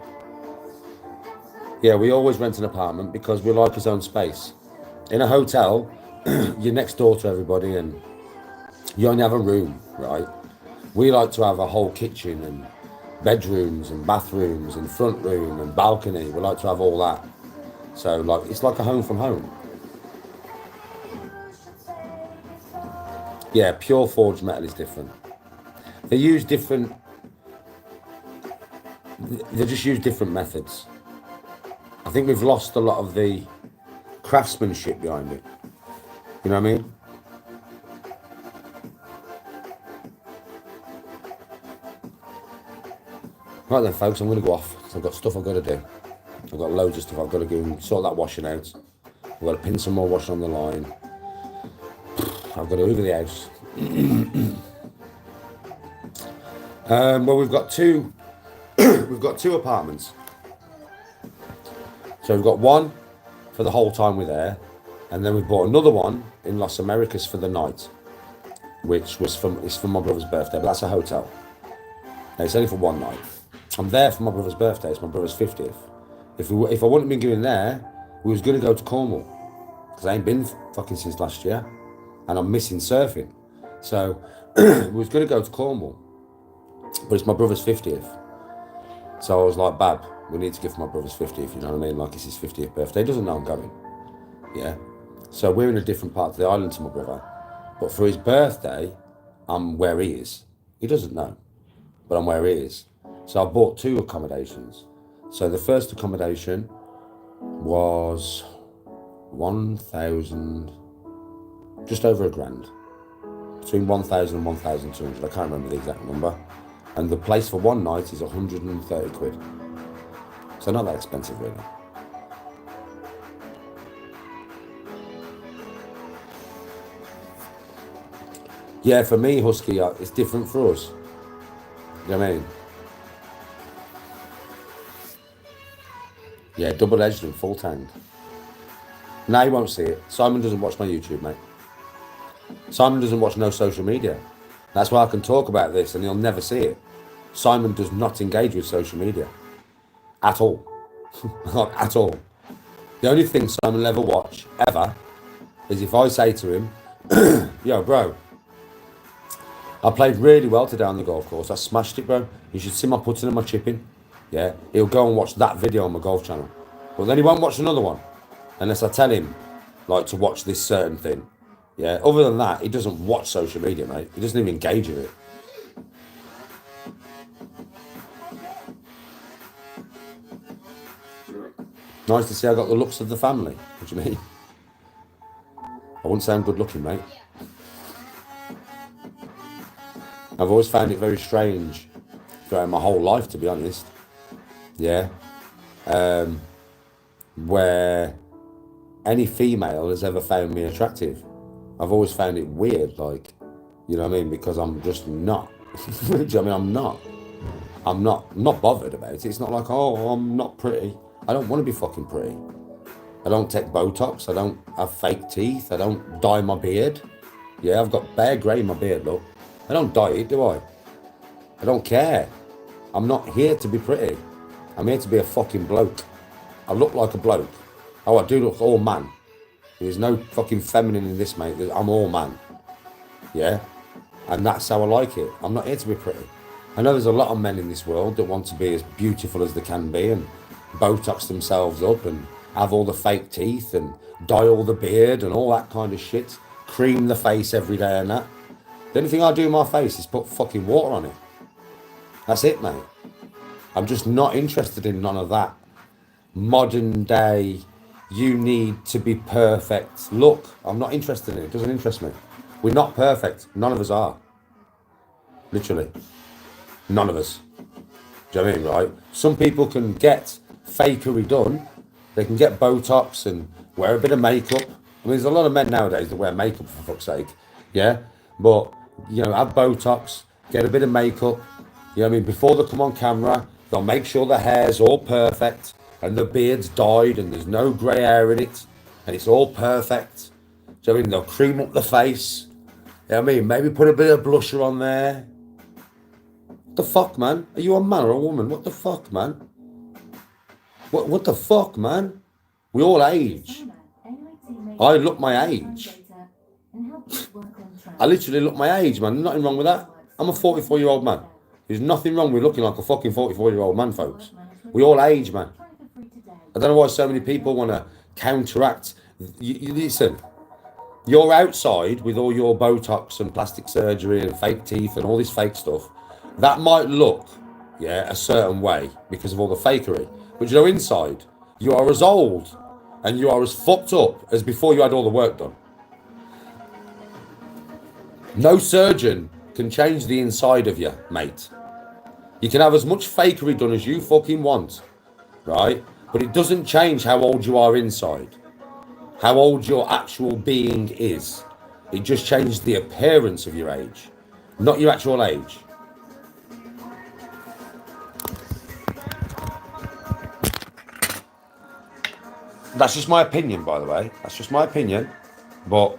Yeah, we always rent an apartment because we like our own space. In a hotel, you're next door to everybody and you only have a room, right? We like to have a whole kitchen and bedrooms and bathrooms and front room and balcony. We like to have all that. So like it's like a home from home. Yeah, pure forged metal is different. They use different, they just use different methods. I think we've lost a lot of the craftsmanship behind it. You know what I mean? Right then, folks, I'm going to go off. I've got stuff I've got to do. I've got loads of stuff I've got to go and sort that washing out. I've got to pin some more washing on the line. I've got to hoover the house. Well, we've got two. We've got two apartments. So we've got one for the whole time we're there, and then we've bought another one in Los Americas for the night, which was it's for my brother's birthday, but that's a hotel. Now, it's only for one night. I'm there for my brother's birthday. It's my brother's 50th. If I wouldn't have been going there, we was going to go to Cornwall because I ain't been fucking since last year, and I'm missing surfing. So we was going to go to Cornwall, but it's my brother's 50th. So I was like, Bab, we need to give my brother's 50th, you know what I mean? Like it's his 50th birthday. He doesn't know I'm going. Yeah. So we're in a different part of the island to my brother. But for his birthday, I'm where he is. He doesn't know, but I'm where he is. So I bought two accommodations. So the first accommodation was 1,000, just over £1,000. Between 1,000 and 1,200. I can't remember the exact number. And the place for one night is 130 quid. So not that expensive, really. Yeah, for me, Husky, it's different for us. You know what I mean? Yeah, double-edged and full-tanged. Now you won't see it. Simon doesn't watch my YouTube, mate. Simon doesn't watch no social media. That's why I can talk about this and he'll never see it. Simon does not engage with social media. At all. Not at all. The only thing Simon will ever watch, ever, is if I say to him, yo, bro, I played really well today on the golf course. I smashed it, bro. You should see my putting and my chipping. Yeah, he'll go and watch that video on my golf channel. But then he won't watch another one unless I tell him, like, to watch this certain thing. Yeah, other than that, he doesn't watch social media, mate. He doesn't even engage with it. Nice to see I got the looks of the family. What do you mean? I wouldn't say I'm good looking, mate. I've always found it very strange throughout my whole life, to be honest. Yeah. Where any female has ever found me attractive. I've always found it weird, like, you know what I mean? Because I'm just not. Do you know what I mean? I'm not bothered about it. It's not like, oh, I'm not pretty. I don't want to be fucking pretty. I don't take Botox. I don't have fake teeth. I don't dye my beard. Yeah, I've got bare grey in my beard, look. I don't dye it, do I? I don't care. I'm not here to be pretty. I'm here to be a fucking bloke. I look like a bloke. Oh, I do look all man. There's no fucking feminine in this, mate. I'm all man. Yeah? And that's how I like it. I'm not here to be pretty. I know there's a lot of men in this world that want to be as beautiful as they can be and Botox themselves up and have all the fake teeth and dye all the beard and all that kind of shit. Cream the face every day and that. The only thing I do in my face is put fucking water on it. That's it, mate. I'm just not interested in none of that modern day, you need to be perfect look. I'm not interested in it. It doesn't interest me. We're not perfect. None of us are. Literally. None of us. Do you know what I mean, right? Some people can get fakery done. They can get Botox and wear a bit of makeup. I mean, there's a lot of men nowadays that wear makeup, for fuck's sake. Yeah? But, you know, have Botox, get a bit of makeup. You know what I mean? Before they come on camera, they'll make sure the hair's all perfect and the beard's dyed and there's no grey hair in it and it's all perfect. Do you know what I mean? They'll cream up the face. You know what I mean? Maybe put a bit of blusher on there. What the fuck, man? Are you a man or a woman? What the fuck, man? What the fuck, man? We all age. I look my age. I literally look my age, man. Nothing wrong with that. I'm a 44-year-old man. There's nothing wrong with looking like a fucking 44-year-old man, folks. We all age, man. I don't know why so many people want to counteract. You listen, you're outside with all your Botox and plastic surgery and fake teeth and all this fake stuff. That might look, yeah, a certain way because of all the fakery. But you know, inside, you are as old and you are as fucked up as before you had all the work done. No surgeon can change the inside of you, mate. You can have as much fakery done as you fucking want, right? But it doesn't change how old you are inside, how old your actual being is. It just changes the appearance of your age, not your actual age. That's just my opinion, by the way. That's just my opinion. But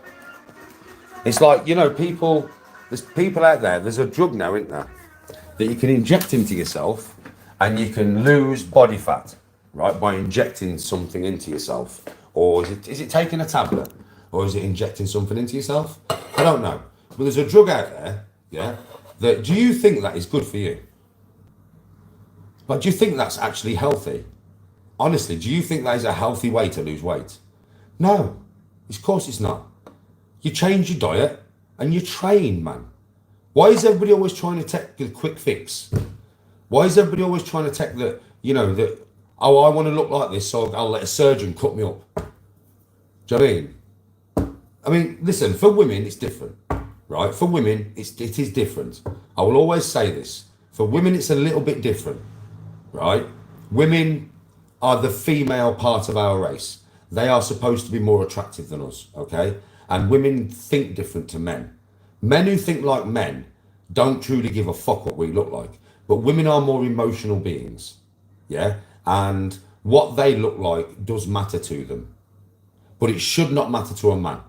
it's like, you know, there's people out there, there's a drug now, isn't there, that you can inject into yourself and you can lose body fat, right, by injecting something into yourself. Or is it taking a tablet? Or is it injecting something into yourself? I don't know. But there's a drug out there, yeah, that, do you think that is good for you? Like, do you think that's actually healthy? Honestly, do you think that is a healthy way to lose weight? No, of course it's not. You change your diet and you train, man. Why is everybody always trying to take the quick fix? Why is everybody always trying to take the, you know, the, oh, I want to look like this, so I'll let a surgeon cut me up. Do you know what I mean? I mean, listen, for women, it's different, right? For women, it is different. I will always say this. For women, it's a little bit different, right? Women are the female part of our race. They are supposed to be more attractive than us, okay? And women think different to men. Men who think like men don't truly give a fuck what we look like. But women are more emotional beings, yeah? And what they look like does matter to them. But it should not matter to a man.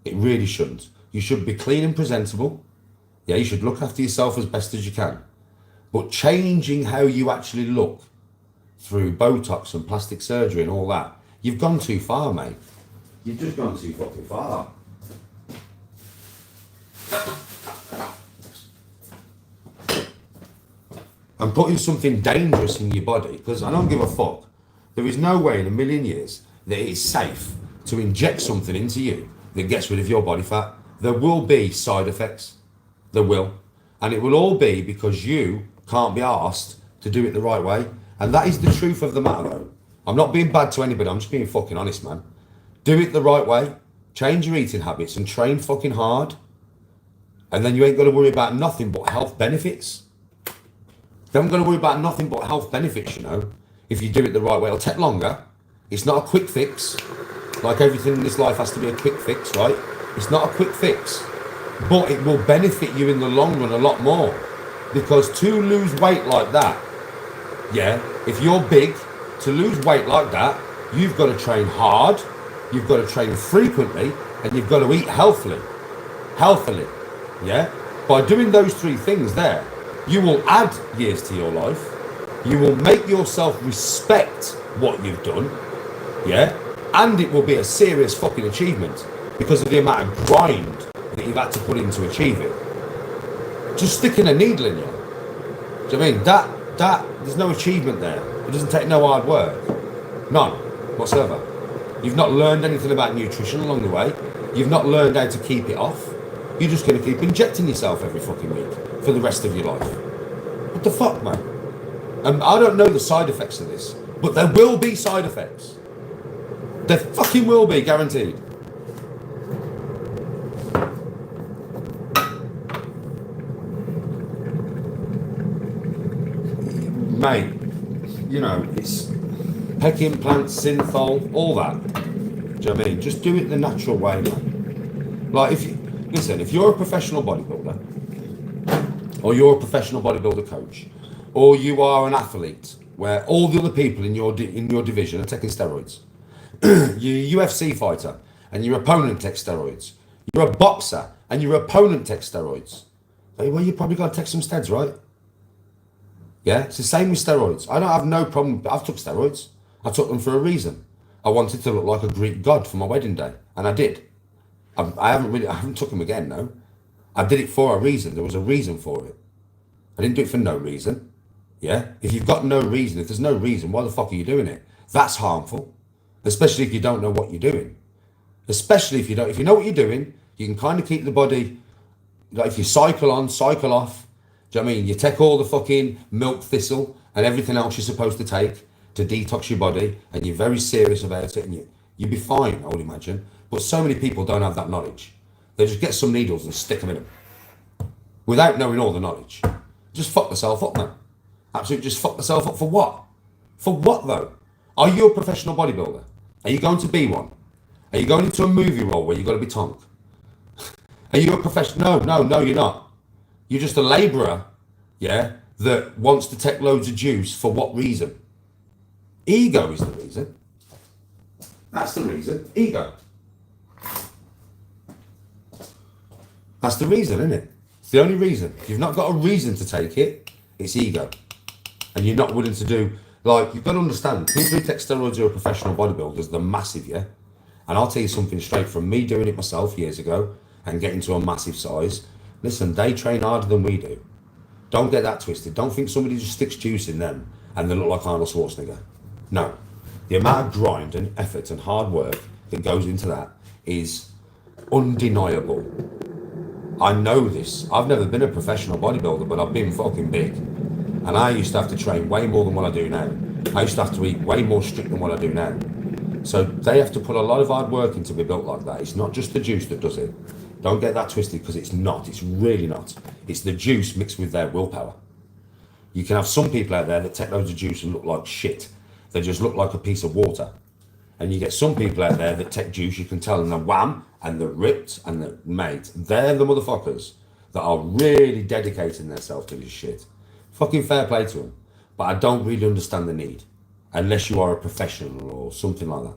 It really shouldn't. You should be clean and presentable. Yeah, you should look after yourself as best as you can. But changing how you actually look through Botox and plastic surgery and all that, you've gone too far, mate. You've just gone too fucking far. And putting something dangerous in your body, because I don't give a fuck. There is no way in a million years that it is safe to inject something into you that gets rid of your body fat. There will be side effects. There will. And it will all be because you can't be arsed to do it the right way. And that is the truth of the matter, though. I'm not being bad to anybody. I'm just being fucking honest, man. Do it the right way. Change your eating habits and train fucking hard. And then you ain't got to worry about nothing but health benefits. You haven't got to worry about nothing but health benefits, you know, if you do it the right way. It'll take longer. It's not a quick fix. Like everything in this life has to be a quick fix, right? It's not a quick fix. But it will benefit you in the long run a lot more. Because to lose weight like that, yeah, if you're big, to lose weight like that, you've got to train hard, you've got to train frequently, and you've got to eat healthily. Healthily, yeah? By doing those three things there, you will add years to your life, you will make yourself respect what you've done, yeah? And it will be a serious fucking achievement because of the amount of grind that you've had to put in to achieve it. Just sticking a needle in you. Do you know what I mean? That, there's no achievement there. It doesn't take no hard work. None whatsoever. You've not learned anything about nutrition along the way. You've not learned how to keep it off. You're just going to keep injecting yourself every fucking week for the rest of your life. What the fuck, man? I don't know the side effects of this, but there will be side effects. There fucking will be, guaranteed. Mate, you know, it's pec implants, synthol, all that. Do you know what I mean? Just do it the natural way, man. Like, if you're a professional bodybuilder, or you're a professional bodybuilder coach, or you are an athlete where all the other people in your division are taking steroids, you're a UFC fighter and your opponent takes steroids, you're a boxer and your opponent takes steroids, well, you probably got to take some steroids, right? Yeah, it's the same with steroids. I don't have no problem. I've took steroids. I took them for a reason. I wanted to look like a Greek god for my wedding day, and I did. I haven't took them again, no. I did it for a reason. There was a reason for it. I didn't do it for no reason. Yeah, if you've got no reason, if there's no reason, why the fuck are you doing it? That's harmful, especially if you don't know what you're doing. Especially if you know what you're doing, you can kind of keep the body. Like if you cycle on, cycle off. Do you know what I mean? You take all the fucking milk thistle and everything else you're supposed to take to detox your body, and you're very serious about it, and you'd be fine, I would imagine. But so many people don't have that knowledge. They just get some needles and stick them in them without knowing all the knowledge. Just fuck yourself up, man. Absolutely, just fuck yourself up for what? For what, though? Are you a professional bodybuilder? Are you going to be one? Are you going into a movie role where you've got to be Tonk? Are you a professional? No, you're not. You're just a labourer, yeah, that wants to take loads of juice for what reason? Ego is the reason. That's the reason. Ego. That's the reason, isn't it? It's the only reason. If you've not got a reason to take it, it's ego. And you're not willing to do, like, you've got to understand, people who take steroids who are professional bodybuilders, they're massive, yeah? And I'll tell you something straight from me doing it myself years ago and getting to a massive size. Listen, they train harder than we do. Don't get that twisted. Don't think somebody just sticks juice in them and they look like Arnold Schwarzenegger. No. The amount of grind and effort and hard work that goes into that is undeniable. I know this. I've never been a professional bodybuilder, but I've been fucking big. And I used to have to train way more than what I do now. I used to have to eat way more strict than what I do now. So they have to put a lot of hard work in to be built like that. It's not just the juice that does it. Don't get that twisted, because it's not. It's really not. It's the juice mixed with their willpower. You can have some people out there that take loads of juice and look like shit. They just look like a piece of water. And you get some people out there that take juice, you can tell them they're wham, and they're ripped, and they're mate. They're the motherfuckers that are really dedicating themselves to this shit. Fucking fair play to them. But I don't really understand the need. Unless you are a professional or something like that.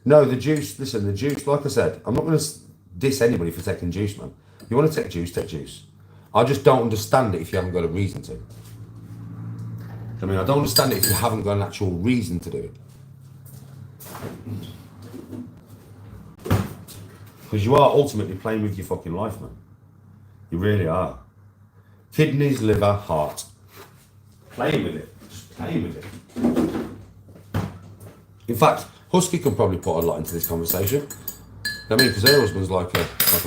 No, the juice, listen, the juice, like I said, I'm not going to diss anybody for taking juice, man. You want to take juice, take juice. I just don't understand it if you haven't got a reason to. I mean, I don't understand it if you haven't got an actual reason to do it. Because you are ultimately playing with your fucking life, man. You really are. Kidneys, liver, heart. Playing with it. Just playing with it. In fact, Husky can probably put a lot into this conversation. I mean, because her husband's like a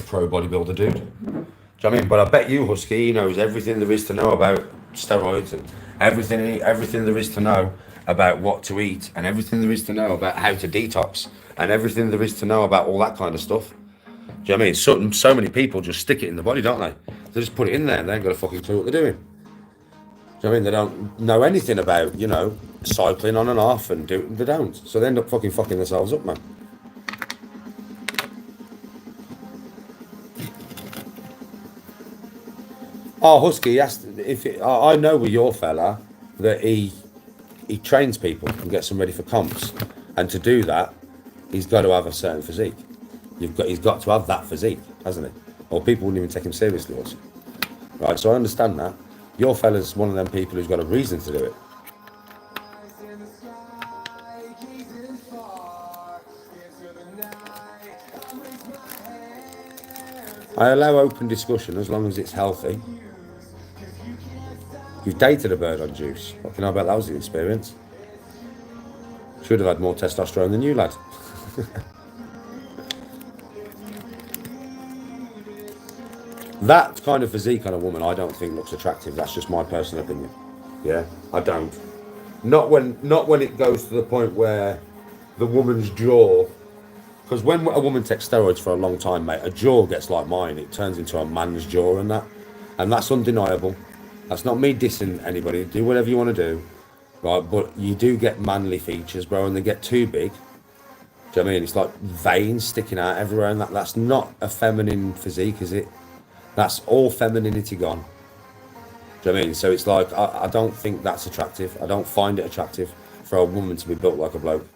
pro bodybuilder dude. Do you know what I mean? But I bet you, Husky, he knows everything there is to know about steroids and everything there is to know about what to eat and everything there is to know about how to detox and everything there is to know about all that kind of stuff. Do you know what I mean? So many people just stick it in the body, don't they? They just put it in there and they ain't got a fucking clue what they're doing. Do you know what I mean? They don't know anything about, you know, cycling on and off and they don't. So they end up fucking themselves up, man. Oh, Husky, I know with your fella that he trains people and gets them ready for comps, and to do that, he's got to have a certain physique. He's got to have that physique, hasn't he? Or people wouldn't even take him seriously, also. Right, so I understand that. Your fella's one of them people who's got a reason to do it. I allow open discussion as long as it's healthy. You've dated a bird on juice. What can I bet that was the experience? Should have had more testosterone than you, lad. That kind of physique on a woman, I don't think looks attractive. That's just my personal opinion. Yeah, I don't. Not when it goes to the point where the woman's jaw. Because when a woman takes steroids for a long time, mate, a jaw gets like mine. It turns into a man's jaw and that's undeniable. That's not me dissing anybody. Do whatever you want to do, right? But you do get manly features, bro, and they get too big. Do you know what I mean? It's like veins sticking out everywhere, and that's not a feminine physique, is it? That's all femininity gone. Do you know what I mean? So it's like, I don't think that's attractive. I don't find it attractive for a woman to be built like a bloke.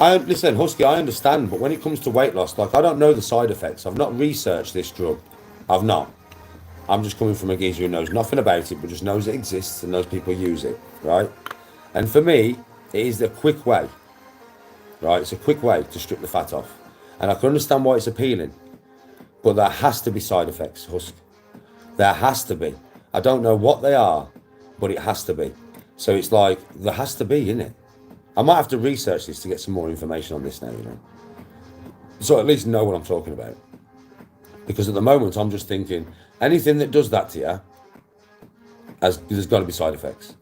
Listen, Husky, I understand, but when it comes to weight loss, like, I don't know the side effects. I've not researched this drug. I've not. I'm just coming from a geezer who knows nothing about it, but just knows it exists and knows people use it, right? And for me, it is the quick way, right? It's a quick way to strip the fat off. And I can understand why it's appealing, but there has to be side effects, Husk. There has to be. I don't know what they are, but it has to be. So it's like, there has to be, innit? I might have to research this to get some more information on this now, you know. So at least know what I'm talking about. Because at the moment, I'm just thinking, anything that does that to you, there's got to be side effects.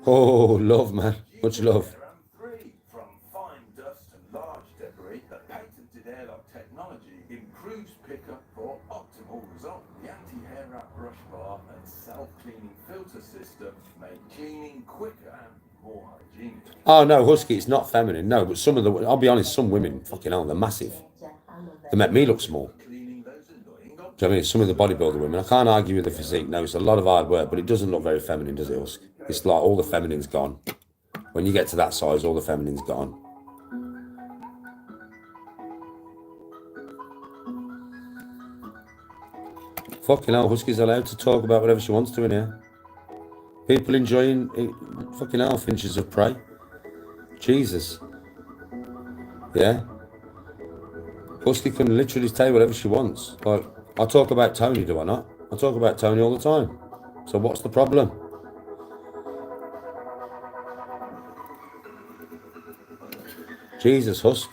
Oh, love, man. Much love. Free from fine dust and large debris, the patented airlock technology improves pickup for optimal results. The anti-hair wrap brush bar and self-cleaning filter system make cleaning quicker and more hygienic. Oh, no, Husky, it's not feminine. No, but I'll be honest, some women, fucking hell, they're massive. They make me look small. Do you know what I mean? Some of the bodybuilder women, I can't argue with the physique. No, it's a lot of hard work, but it doesn't look very feminine, does it, Husk? It's like all the feminine's gone. When you get to that size, all the feminine's gone. Fucking hell, Husky's allowed to talk about whatever she wants to in here. People enjoying it, fucking hell, finches of prey. Jesus. Yeah. Husky can literally say whatever she wants. Like, I talk about Tony, do I not? I talk about Tony all the time. So what's the problem? Jesus, Husk.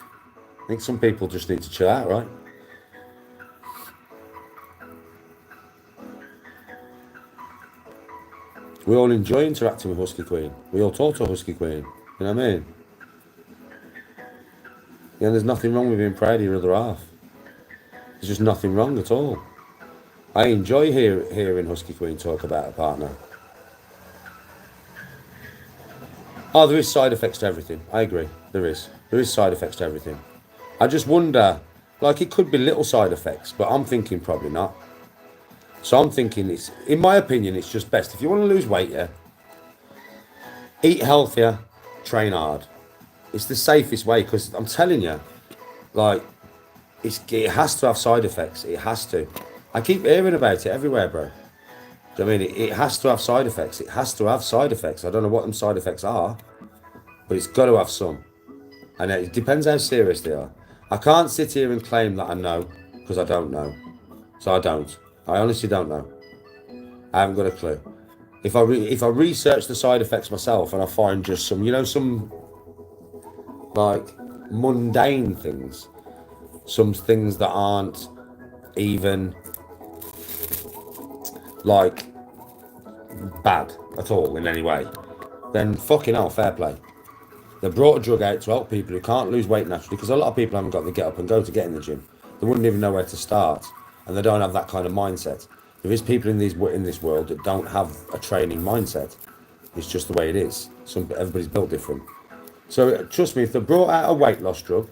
I think some people just need to chill out, right? We all enjoy interacting with Husky Queen. We all talk to Husky Queen. You know what I mean? Yeah, there's nothing wrong with being proud of your other half. There's just nothing wrong at all. I enjoy hearing Husky Queen talk about a partner. Oh, there is side effects to everything. I agree. There is. There is side effects to everything. I just wonder, like, it could be little side effects, but I'm thinking probably not. So I'm thinking it's, in my opinion, it's just best. If you want to lose weight, yeah, eat healthier, train hard. It's the safest way, because I'm telling you, like, it has to have side effects. It has to. I keep hearing about it everywhere, bro. Do you know what I mean? It has to have side effects. It has to have side effects. I don't know what them side effects are, but it's got to have some. And it depends how serious they are. I can't sit here and claim that I know, because I don't know. So I don't. I honestly don't know. I haven't got a clue. If I research the side effects myself and I find just some, some like mundane things, some things that aren't even like bad at all in any way, then fucking hell, fair play. They brought a drug out to help people who can't lose weight naturally, because a lot of people haven't got the get up and go to get in the gym. They wouldn't even know where to start, and they don't have that kind of mindset. There is people in this world that don't have a training mindset. It's just the way it is. Everybody's built different. So trust me, if they brought out a weight loss drug,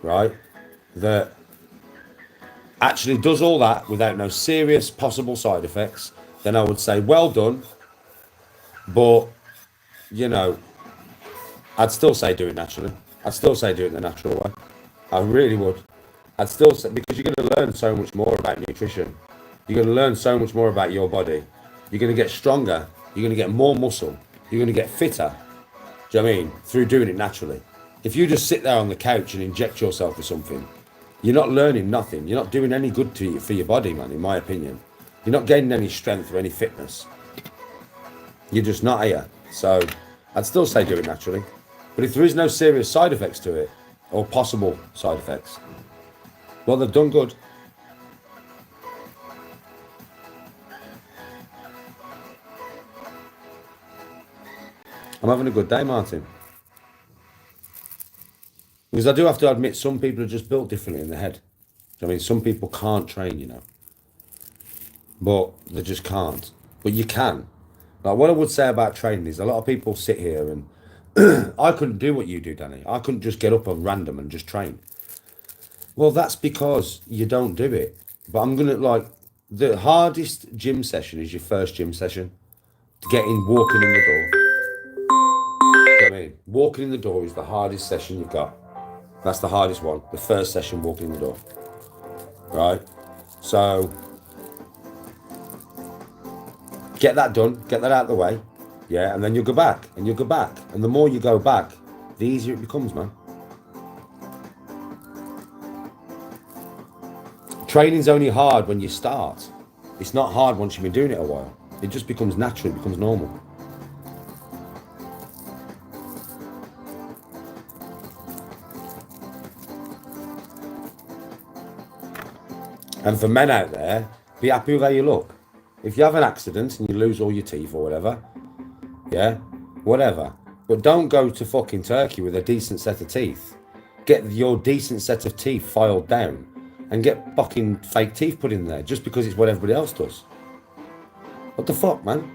right, that actually does all that without no serious possible side effects, then I would say well done. But I'd still say do it naturally. I'd still say do it the natural way. I really would. I'd still say, because you're going to learn so much more about nutrition. You're going to learn so much more about your body. You're going to get stronger. You're going to get more muscle. You're going to get fitter. Do you know what I mean? Through doing it naturally. If you just sit there on the couch and inject yourself with something, you're not learning nothing. You're not doing any good for your body, man, in my opinion. You're not gaining any strength or any fitness. You're just not here. So I'd still say do it naturally. But if there is no serious side effects to it, or possible side effects, well, they've done good. I'm having a good day, Martin. Because I do have to admit, some people are just built differently in the head. I mean, some people can't train, But they just can't. But you can. Like, what I would say about training is a lot of people sit here and I couldn't do what you do, Danny. I couldn't just get up on random and just train. Well, that's because you don't do it. But I'm going to, the hardest gym session is your first gym session. Walking in the door. You know what I mean? Walking in the door is the hardest session you've got. That's the hardest one. The first session, walking in the door. Right? So, get that done. Get that out of the way. Yeah, and then you'll go back, and you'll go back. And the more you go back, the easier it becomes, man. Training's only hard when you start. It's not hard once you've been doing it a while. It just becomes natural, it becomes normal. And for men out there, be happy with how you look. If you have an accident and you lose all your teeth or whatever, yeah, whatever. But don't go to fucking Turkey with a decent set of teeth. Get your decent set of teeth filed down and get fucking fake teeth put in there just because it's what everybody else does. What the fuck, man?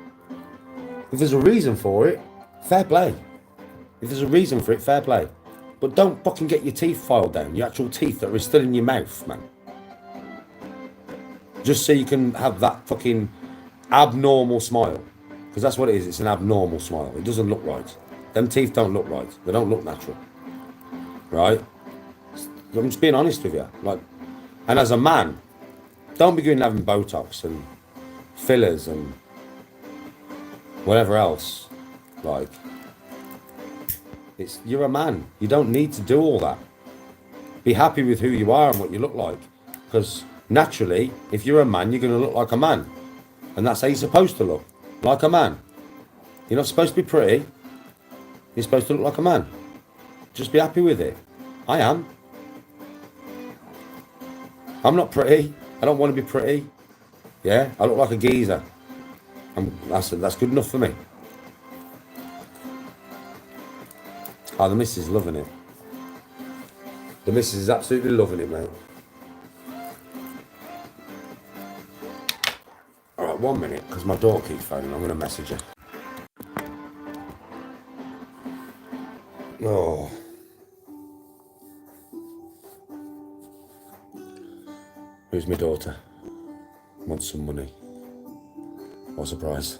If there's a reason for it, fair play. If there's a reason for it, fair play. But don't fucking get your teeth filed down, your actual teeth that are still in your mouth, man. Just so you can have that fucking abnormal smile. Because that's what it is, it's an abnormal smile. It doesn't look right. Them teeth don't look right. They don't look natural. Right? I'm just being honest with you. And as a man, don't be going and having Botox and fillers and whatever else. You're a man. You don't need to do all that. Be happy with who you are and what you look like. Because naturally, if you're a man, you're going to look like a man. And that's how you're supposed to look. Like a man. You're not supposed to be pretty. You're supposed to look like a man. Just be happy with it. I am. I'm not pretty. I don't want to be pretty. Yeah, I look like a geezer. That's good enough for me. Oh, the missus is loving it. The missus is absolutely loving it, mate. Alright, 1 minute, because my daughter keeps phoning. I'm going to message her. Oh. Who's my daughter? Wants some money. What a surprise.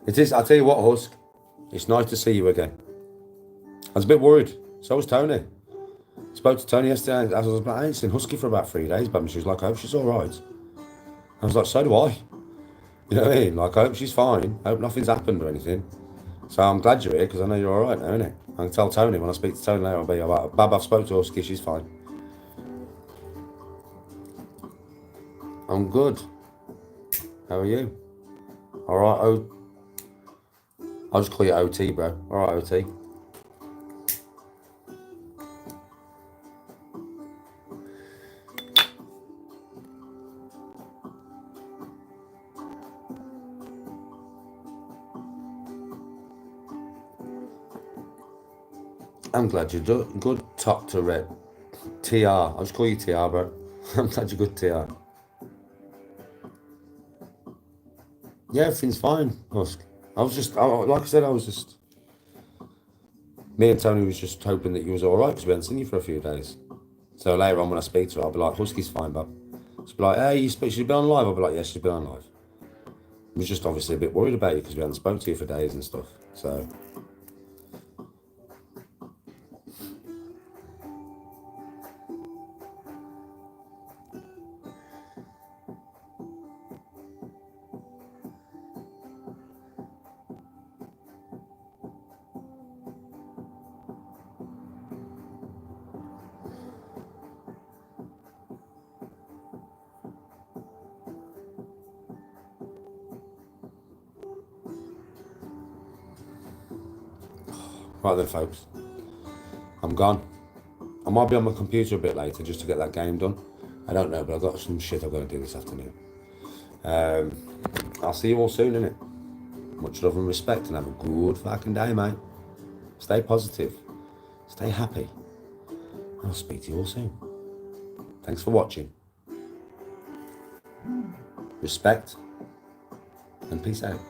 It is, I'll tell you what, Husk. It's nice to see you again. I was a bit worried. So was Tony. Spoke to Tony yesterday. I was like, I ain't seen Husky for about 3 days, but she was like, I hope she's all right. I was like, so do I. You know what I mean? I hope she's fine. I hope nothing's happened or anything. So I'm glad you're here because I know you're all right now, innit? I can tell Tony when I speak to Tony later. I'll be like, Bab, I've spoke to Husky. She's fine. I'm good. How are you? All right, I'll just call you OT, bro. All right, OT. I'm glad you're good. Top to red. TR. I'll just call you TR, bro. I'm glad you're good, TR. Yeah, everything's fine, Husk. Like I said, me and Tony was just hoping that you was all right because we hadn't seen you for a few days. So later on when I speak to her, I'll be like, Husky's fine, bub. She'll be like, hey, she's been on live. I'll be like, yeah, she's been on live. I was just obviously a bit worried about you because we hadn't spoke to you for days and stuff. So. Right then, folks. I'm gone. I might be on my computer a bit later just to get that game done. I don't know, but I've got some shit I've got to do this afternoon. I'll see you all soon, innit? Much love and respect, and have a good fucking day, mate. Stay positive. Stay happy. I'll speak to you all soon. Thanks for watching. Respect and peace out.